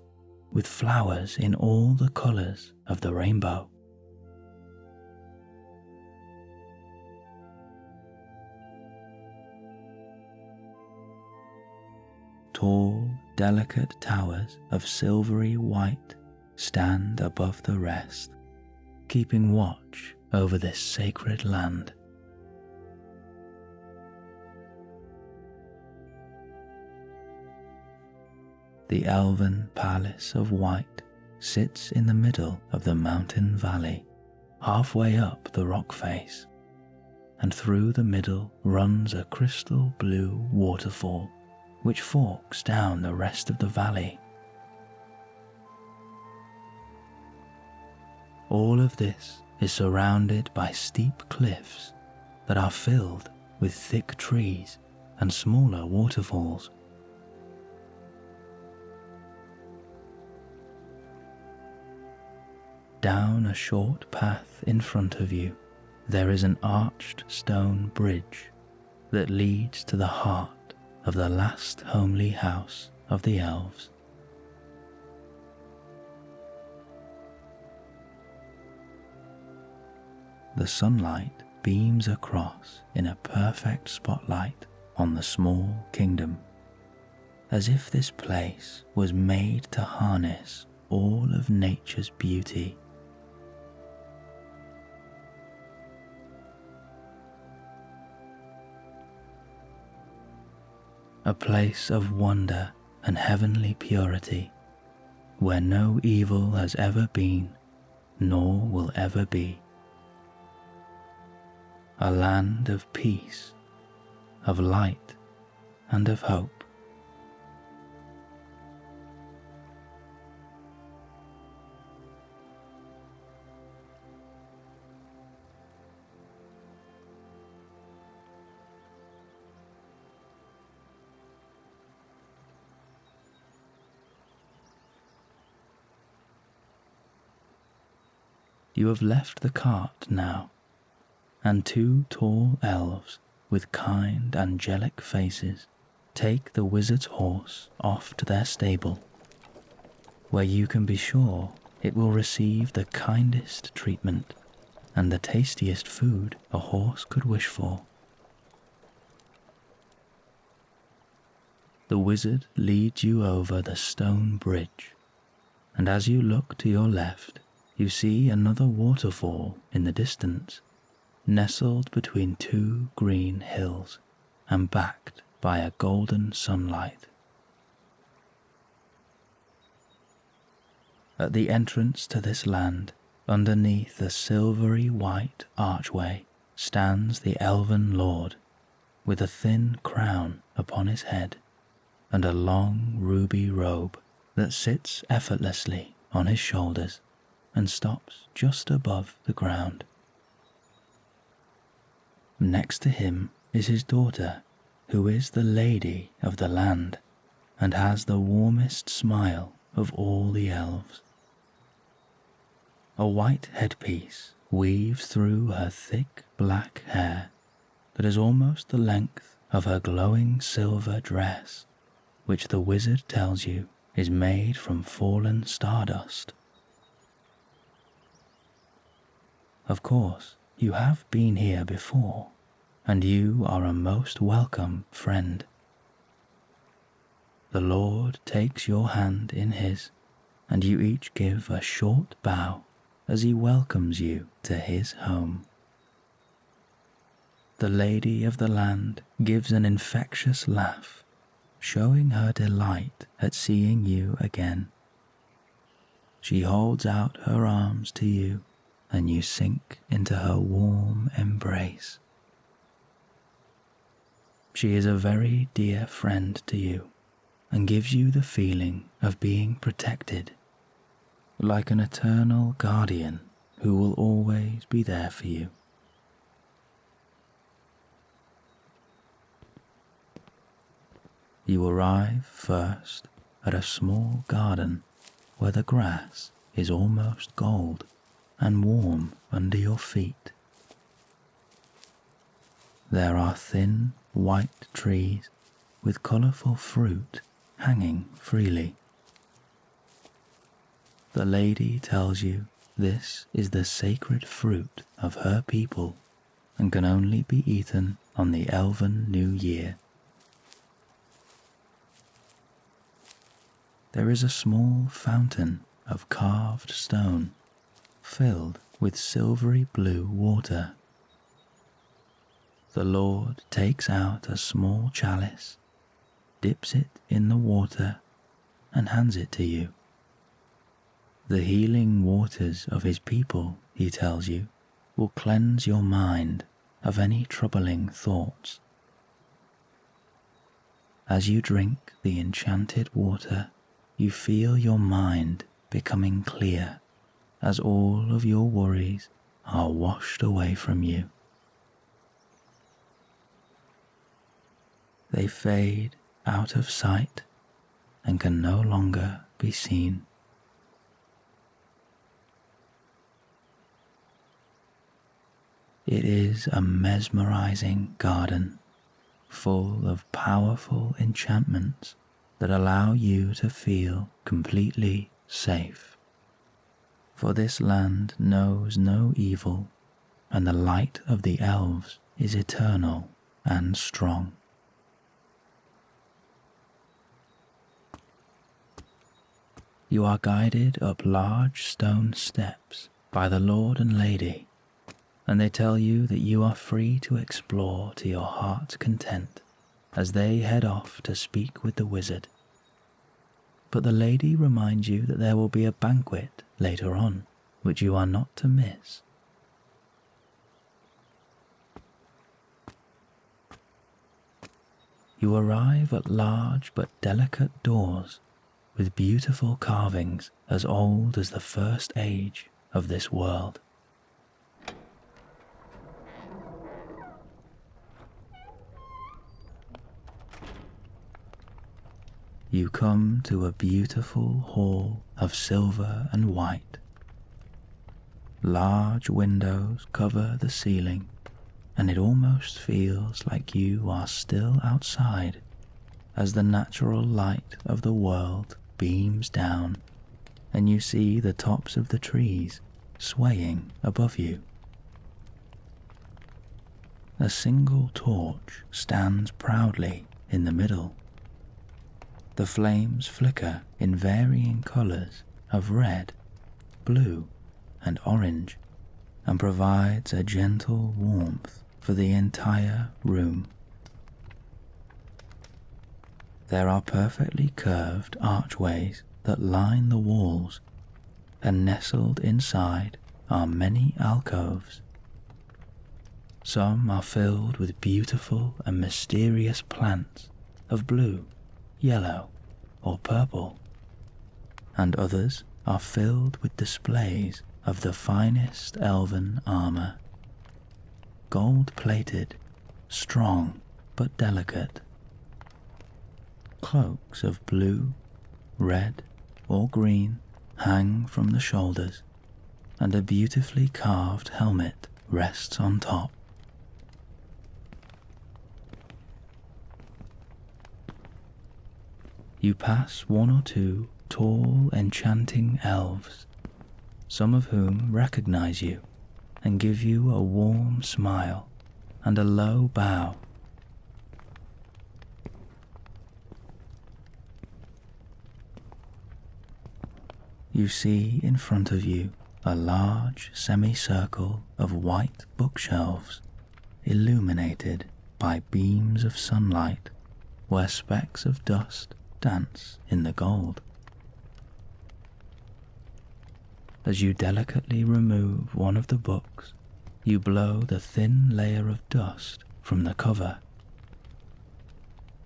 with flowers in all the colours of the rainbow. Tall, delicate towers of silvery white stand above the rest, keeping watch over this sacred land. The elven palace of white sits in the middle of the mountain valley, halfway up the rock face, and through the middle runs a crystal blue waterfall which forks down the rest of the valley. All of this is surrounded by steep cliffs that are filled with thick trees and smaller waterfalls. Down a short path in front of you, there is an arched stone bridge that leads to the heart of the last homely house of the elves. The sunlight beams across in a perfect spotlight on the small kingdom, as if this place was made to harness all of nature's beauty. A place of wonder and heavenly purity, where no evil has ever been, nor will ever be. A land of peace, of light, and of hope. You have left the cart now, and two tall elves with kind angelic faces take the wizard's horse off to their stable, where you can be sure it will receive the kindest treatment and the tastiest food a horse could wish for. The wizard leads you over the stone bridge, and as you look to your left, you see another waterfall in the distance, nestled between two green hills and backed by a golden sunlight. At the entrance to this land, underneath the silvery white archway, stands the elven lord, with a thin crown upon his head and a long ruby robe that sits effortlessly on his shoulders and stops just above the ground. Next to him is his daughter, who is the lady of the land and has the warmest smile of all the elves. A white headpiece weaves through her thick black hair that is almost the length of her glowing silver dress, which the wizard tells you is made from fallen stardust. Of course, you have been here before, and you are a most welcome friend. The Lord takes your hand in his, and you each give a short bow as he welcomes you to his home. The lady of the land gives an infectious laugh, showing her delight at seeing you again. She holds out her arms to you, and you sink into her warm embrace. She is a very dear friend to you, and gives you the feeling of being protected, like an eternal guardian who will always be there for you. You arrive first at a small garden where the grass is almost gold and warm under your feet. There are thin white trees with colourful fruit hanging freely. The lady tells you this is the sacred fruit of her people and can only be eaten on the Elven New Year. There is a small fountain of carved stone filled with silvery blue water. The Lord takes out a small chalice, dips it in the water, and hands it to you. The healing waters of his people, he tells you, will cleanse your mind of any troubling thoughts. As you drink the enchanted water, you feel your mind becoming clear as all of your worries are washed away from you. They fade out of sight and can no longer be seen. It is a mesmerizing garden full of powerful enchantments that allow you to feel completely safe. For this land knows no evil, and the light of the elves is eternal and strong. You are guided up large stone steps by the Lord and Lady, and they tell you that you are free to explore to your heart's content as they head off to speak with the wizard. But the lady reminds you that there will be a banquet later on, which you are not to miss. You arrive at large but delicate doors with beautiful carvings as old as the first age of this world. You come to a beautiful hall of silver and white. Large windows cover the ceiling, and it almost feels like you are still outside as the natural light of the world beams down and you see the tops of the trees swaying above you. A single torch stands proudly in the middle. The flames flicker in varying colors of red, blue, and orange, and provides a gentle warmth for the entire room. There are perfectly curved archways that line the walls, and nestled inside are many alcoves. Some are filled with beautiful and mysterious plants of blue, yellow, or purple, and others are filled with displays of the finest elven armor, gold-plated, strong but delicate. Cloaks of blue, red, or green hang from the shoulders, and a beautifully carved helmet rests on top. You pass one or two tall, enchanting elves, some of whom recognize you and give you a warm smile and a low bow. You see in front of you a large semicircle of white bookshelves illuminated by beams of sunlight where specks of dust dance in the gold. As you delicately remove one of the books, you blow the thin layer of dust from the cover.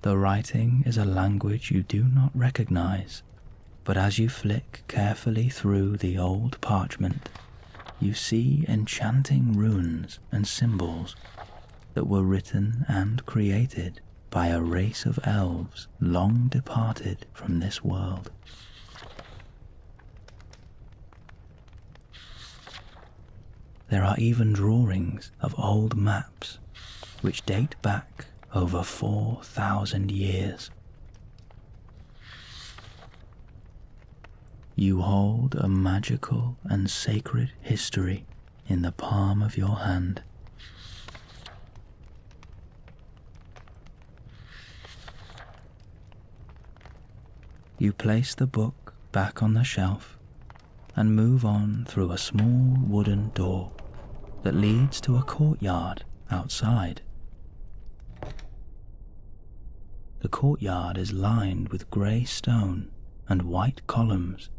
The writing is a language you do not recognize, but as you flick carefully through the old parchment, you see enchanting runes and symbols that were written and created by a race of elves long departed from this world. There are even drawings of old maps which date back over 4,000 years. You hold a magical and sacred history in the palm of your hand. You place the book back on the shelf and move on through a small wooden door that leads to a courtyard outside. The courtyard is lined with grey stone and white columns.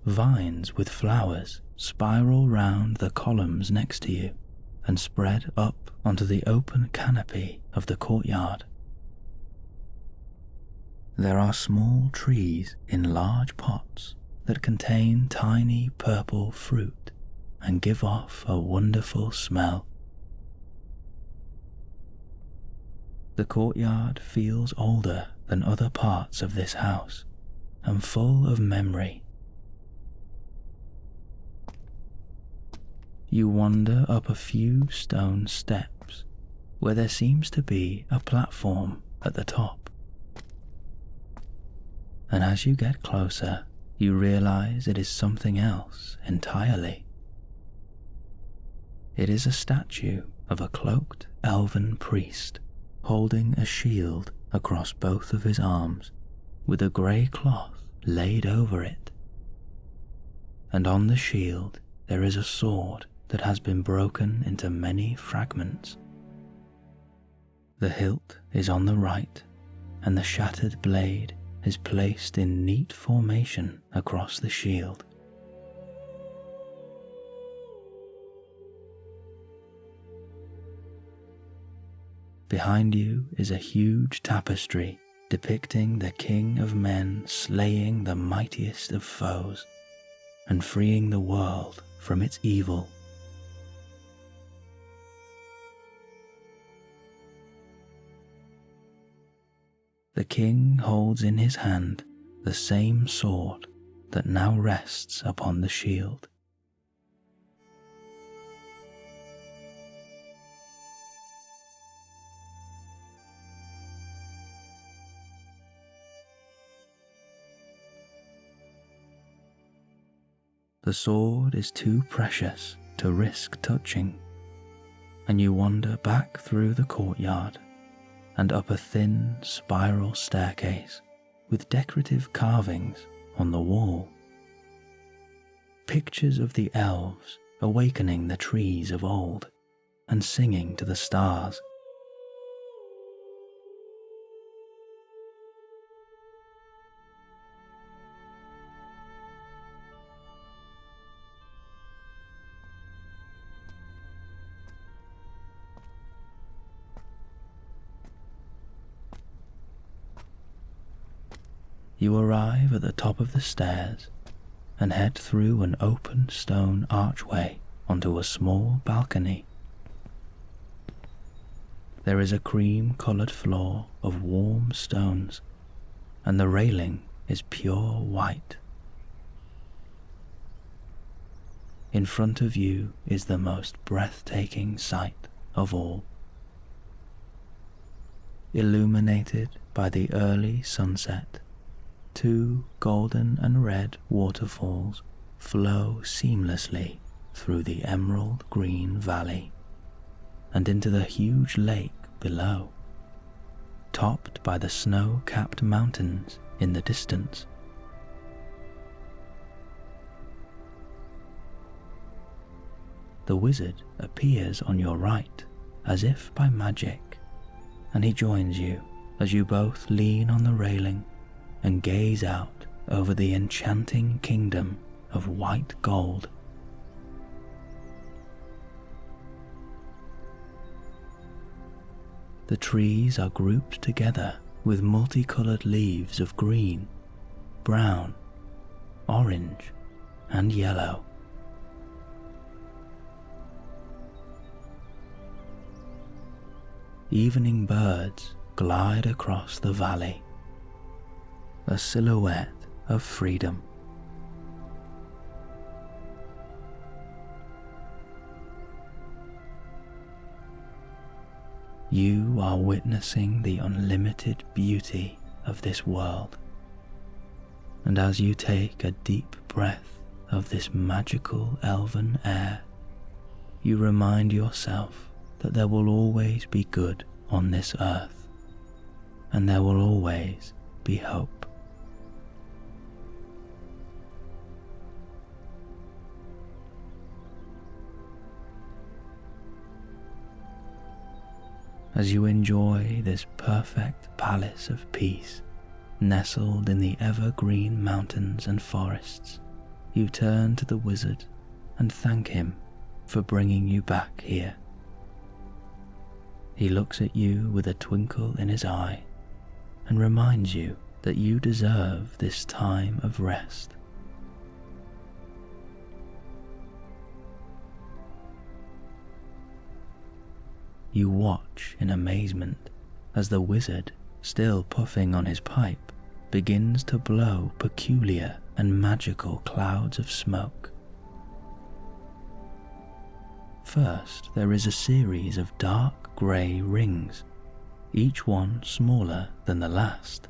Vines with flowers spiral round the columns next to you and spread up onto the open canopy of the courtyard. There are small trees in large pots that contain tiny purple fruit and give off a wonderful smell. The courtyard feels older than other parts of this house and full of memory. You wander up a few stone steps where there seems to be a platform at the top. And as you get closer, you realize it is something else entirely. It is a statue of a cloaked elven priest holding a shield across both of his arms with a grey cloth laid over it. And on the shield there is a sword that has been broken into many fragments. The hilt is on the right, and the shattered blade is placed in neat formation across the shield. Behind you is a huge tapestry depicting the King of Men slaying the mightiest of foes and freeing the world from its evil. The king holds in his hand the same sword that now rests upon the shield. The sword is too precious to risk touching, and you wander back through the courtyard and up a thin spiral staircase with decorative carvings on the wall. Pictures of the elves awakening the trees of old and singing to the stars. You arrive at the top of the stairs and head through an open stone archway onto a small balcony. There is a cream-coloured floor of warm stones, and the railing is pure white. In front of you is the most breathtaking sight of all. Illuminated by the early sunset, 2 golden and red waterfalls flow seamlessly through the emerald green valley and into the huge lake below, topped by the snow-capped mountains in the distance. The wizard appears on your right as if by magic, and he joins you as you both lean on the railing and gaze out over the enchanting kingdom of white gold. The trees are grouped together with multicoloured leaves of green, brown, orange, and yellow. Evening birds glide across the valley, a silhouette of freedom. You are witnessing the unlimited beauty of this world, and as you take a deep breath of this magical elven air, you remind yourself that there will always be good on this earth, and there will always be hope. As you enjoy this perfect palace of peace, nestled in the evergreen mountains and forests, you turn to the wizard and thank him for bringing you back here. He looks at you with a twinkle in his eye and reminds you that you deserve this time of rest. You watch in amazement as the wizard, still puffing on his pipe, begins to blow peculiar and magical clouds of smoke. First, there is a series of dark grey rings, each one smaller than the last,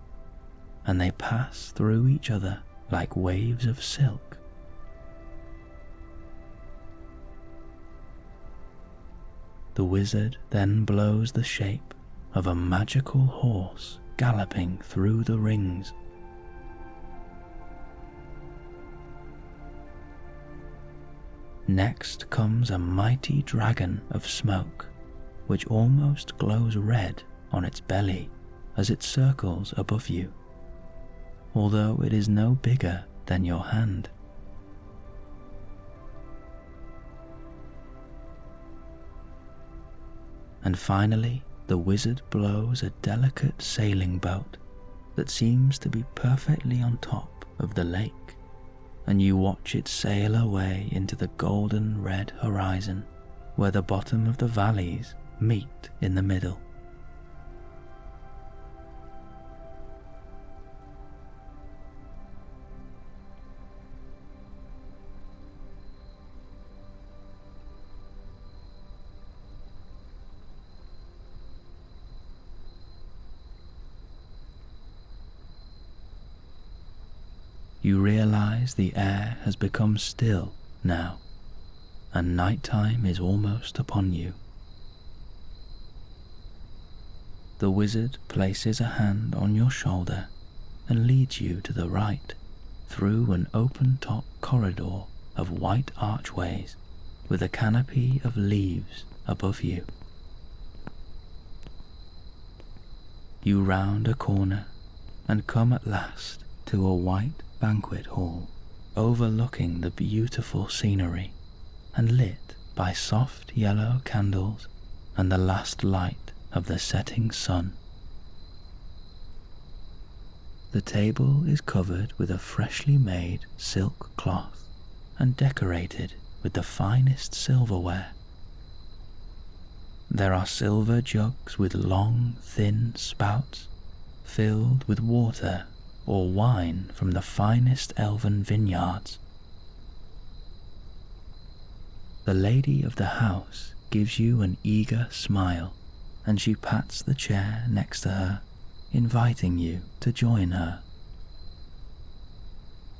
and they pass through each other like waves of silk. The wizard then blows the shape of a magical horse galloping through the rings. Next comes a mighty dragon of smoke, which almost glows red on its belly as it circles above you, although it is no bigger than your hand. And finally, the wizard blows a delicate sailing boat that seems to be perfectly on top of the lake, and you watch it sail away into the golden red horizon, where the bottom of the valleys meet in the middle. you realize the air has become still now, and nighttime is almost upon you. The wizard places a hand on your shoulder and leads you to the right through an open-top corridor of white archways with a canopy of leaves above you. You round a corner and come at last to a white banquet hall overlooking the beautiful scenery and lit by soft yellow candles and the last light of the setting sun. The table is covered with a freshly made silk cloth and decorated with the finest silverware. There are silver jugs with long, thin spouts filled with water or wine from the finest elven vineyards. The lady of the house gives you an eager smile, and she pats the chair next to her, inviting you to join her.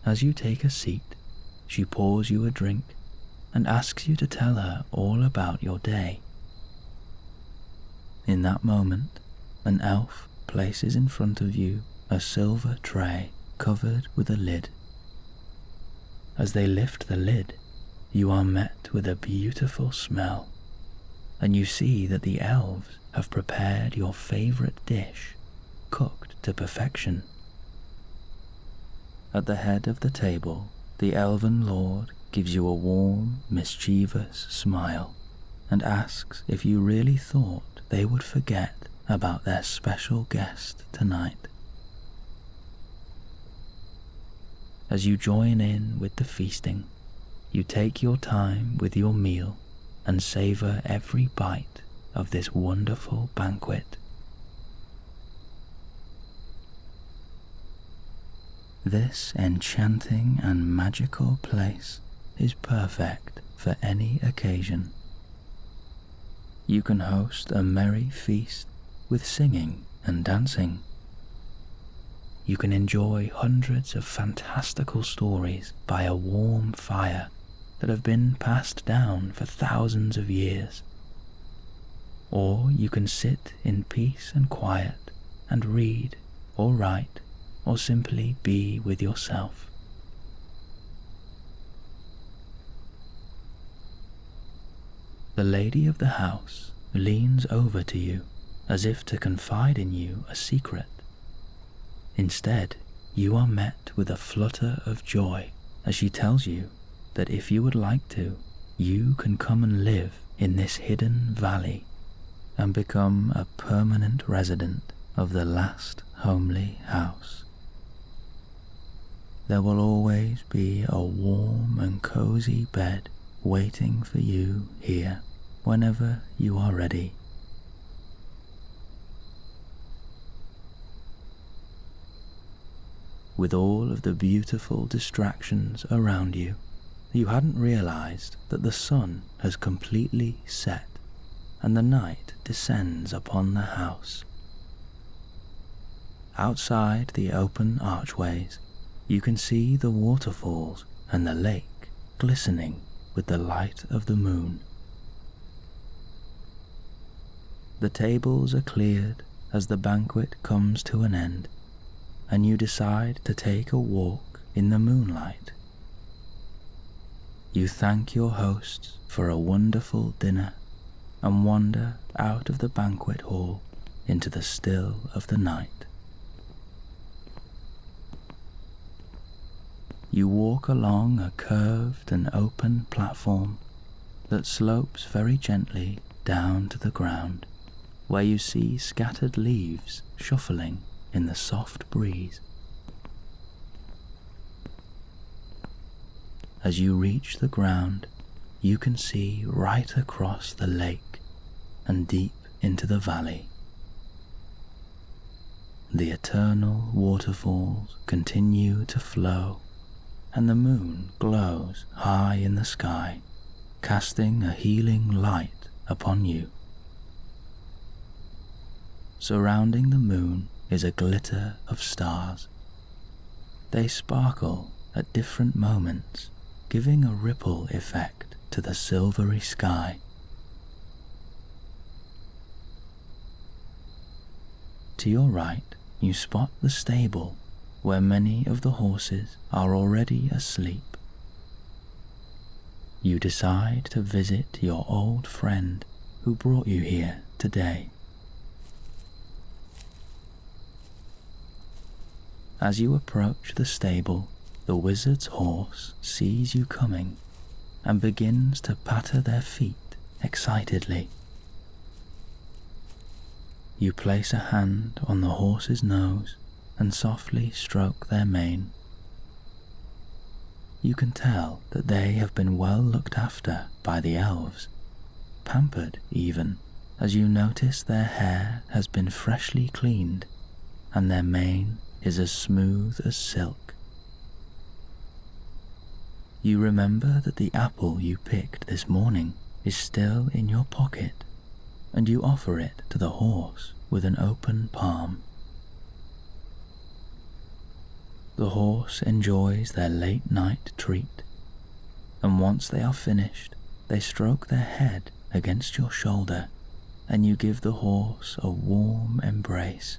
As you take a seat, she pours you a drink and asks you to tell her all about your day. In that moment, an elf places in front of you a silver tray covered with a lid. As they lift the lid, you are met with a beautiful smell, and you see that the elves have prepared your favorite dish, cooked to perfection. At the head of the table, the elven lord gives you a warm, mischievous smile and asks if you really thought they would forget about their special guest tonight. As you join in with the feasting, you take your time with your meal and savor every bite of this wonderful banquet. This enchanting and magical place is perfect for any occasion. You can host a merry feast with singing and dancing. You can enjoy hundreds of fantastical stories by a warm fire that have been passed down for thousands of years. Or you can sit in peace and quiet and read or write or simply be with yourself. The lady of the house leans over to you as if to confide in you a secret. Instead, you are met with a flutter of joy as she tells you that if you would like to, you can come and live in this hidden valley and become a permanent resident of the last homely house. There will always be a warm and cozy bed waiting for you here whenever you are ready. With all of the beautiful distractions around you, you hadn't realized that the sun has completely set and the night descends upon the house. Outside the open archways, you can see the waterfalls and the lake glistening with the light of the moon. The tables are cleared as the banquet comes to an end, and you decide to take a walk in the moonlight. You thank your hosts for a wonderful dinner and wander out of the banquet hall into the still of the night. You walk along a curved and open platform that slopes very gently down to the ground, where you see scattered leaves shuffling in the soft breeze. As you reach the ground, you can see right across the lake and deep into the valley. The eternal waterfalls continue to flow, and the moon glows high in the sky, casting a healing light upon you. Surrounding the moon is a glitter of stars. They sparkle at different moments, giving a ripple effect to the silvery sky. To your right, you spot the stable where many of the horses are already asleep. You decide to visit your old friend who brought you here today. As you approach the stable, the wizard's horse sees you coming and begins to patter their feet excitedly. You place a hand on the horse's nose and softly stroke their mane. You can tell that they have been well looked after by the elves, pampered even, as you notice their hair has been freshly cleaned and their mane is as smooth as silk. You remember that the apple you picked this morning is still in your pocket, and you offer it to the horse with an open palm. The horse enjoys their late night treat, and once they are finished, they stroke their head against your shoulder, and you give the horse a warm embrace.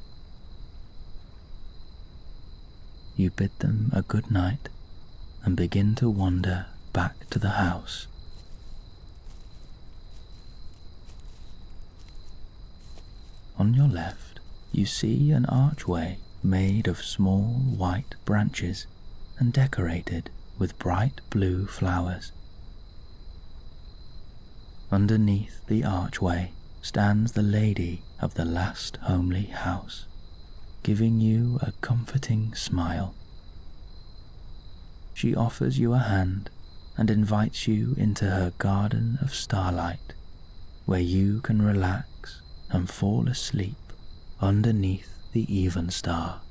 You bid them a good night and begin to wander back to the house. On your left, you see an archway made of small white branches and decorated with bright blue flowers. Underneath the archway stands the lady of the last homely house, giving you a comforting smile. She offers you a hand and invites you into her garden of starlight, where you can relax and fall asleep underneath the even star.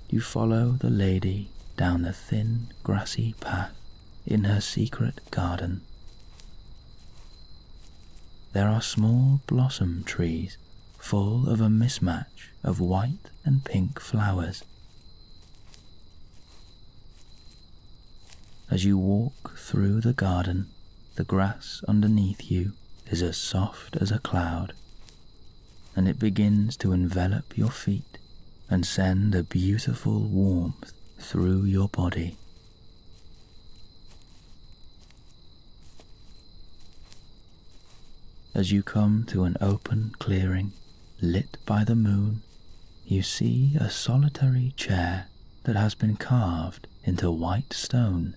You follow the lady down the thin, grassy path in her secret garden. There are small blossom trees full of a mismatch of white and pink flowers. As you walk through the garden, the grass underneath you is as soft as a cloud, and it begins to envelop your feet and send a beautiful warmth through your body. As you come to an open clearing lit by the moon, you see a solitary chair that has been carved into white stone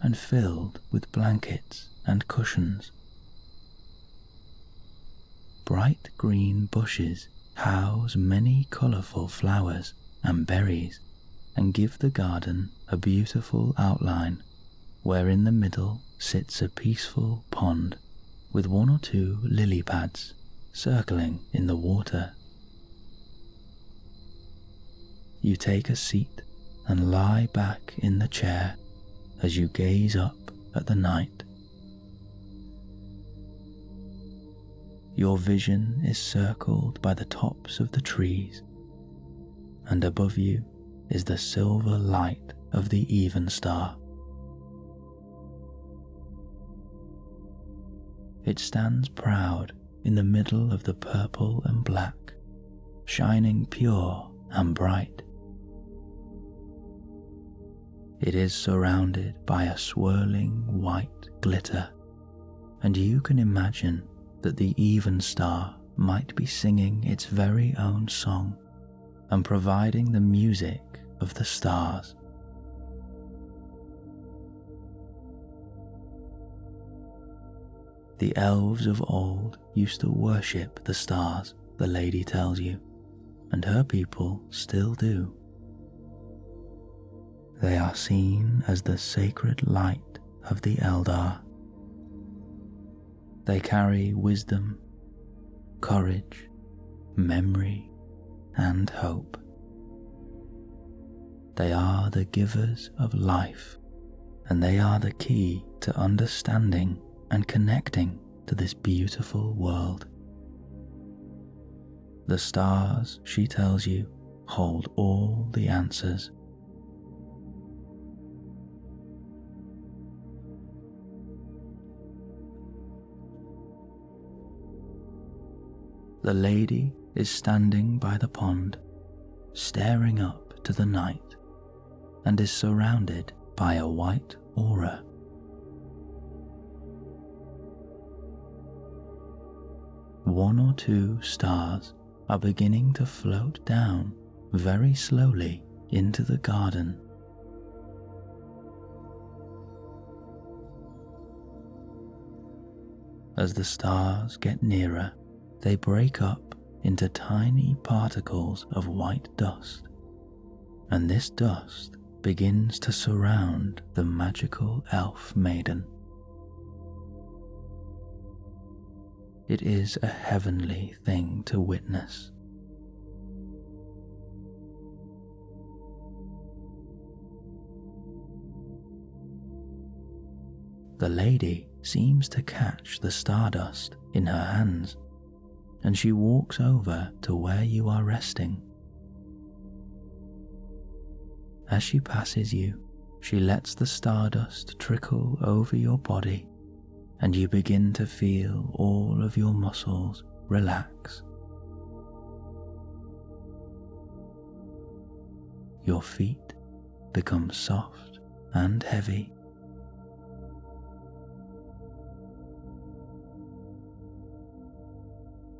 and filled with blankets and cushions. Bright green bushes house many colourful flowers and berries and give the garden a beautiful outline, where in the middle sits a peaceful pond with one or two lily pads circling in the water. You take a seat and lie back in the chair as you gaze up at the night. Your vision is circled by the tops of the trees, and above you is the silver light of the even star. It stands proud in the middle of the purple and black, shining pure and bright. It is surrounded by a swirling white glitter, and you can imagine that the even star might be singing its very own song and providing the music of the stars. The elves of old used to worship the stars, the lady tells you, and her people still do. They are seen as the sacred light of the Eldar. They carry wisdom, courage, memory, and hope. They are the givers of life, and they are the key to understanding and connecting to this beautiful world. The stars, she tells you, hold all the answers. The lady is standing by the pond, staring up to the night, and is surrounded by a white aura. One or two stars are beginning to float down very slowly into the garden. As the stars get nearer, they break up into tiny particles of white dust, and this dust begins to surround the magical elf maiden. It is a heavenly thing to witness. The lady seems to catch the stardust in her hands, and she walks over to where you are resting. As she passes you, she lets the stardust trickle over your body, and you begin to feel all of your muscles relax. Your feet become soft and heavy.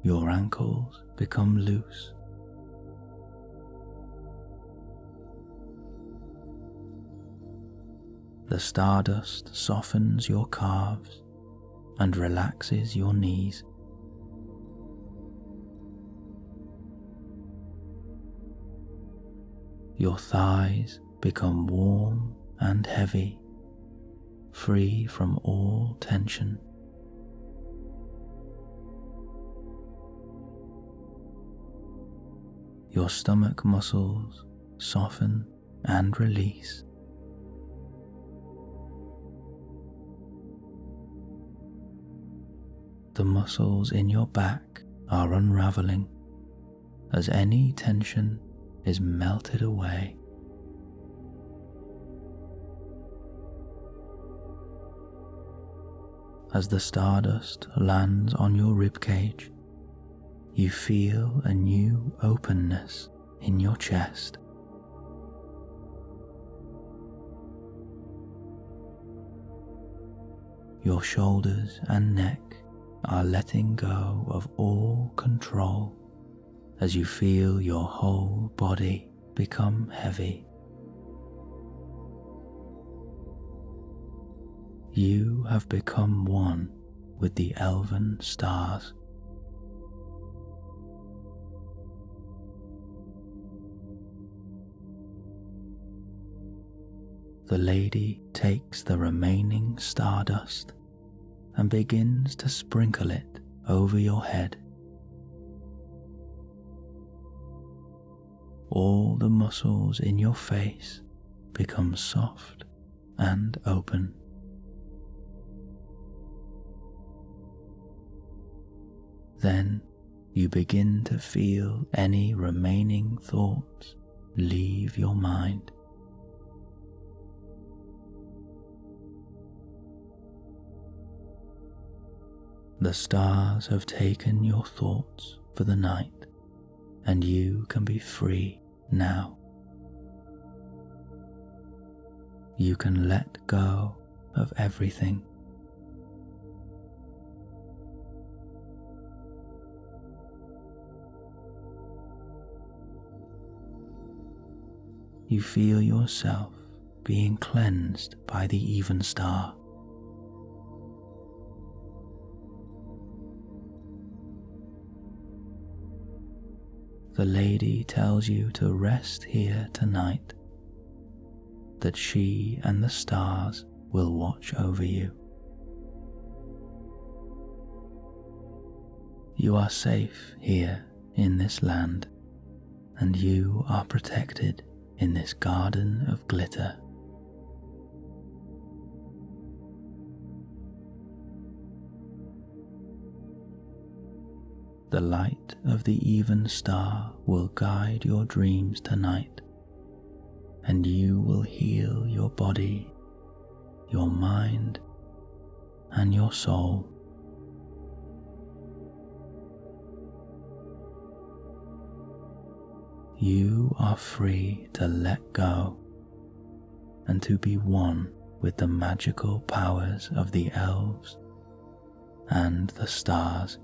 Your ankles become loose. The stardust softens your calves and relaxes your knees. Your thighs become warm and heavy, free from all tension. Your stomach muscles soften and release. The muscles in your back are unraveling as any tension is melted away. As the stardust lands on your ribcage, you feel a new openness in your chest. Your shoulders and neck are letting go of all control as you feel your whole body become heavy. You have become one with the elven stars. The lady takes the remaining stardust and begins to sprinkle it over your head. All the muscles in your face become soft and open. Then you begin to feel any remaining thoughts leave your mind. The stars have taken your thoughts for the night, and you can be free now. You can let go of everything. You feel yourself being cleansed by the even star. The lady tells you to rest here tonight, that she and the stars will watch over you. You are safe here in this land, and you are protected in this garden of glitter. The light of the even star will guide your dreams tonight, and you will heal your body, your mind, and your soul. You are free to let go and to be one with the magical powers of the elves and the stars.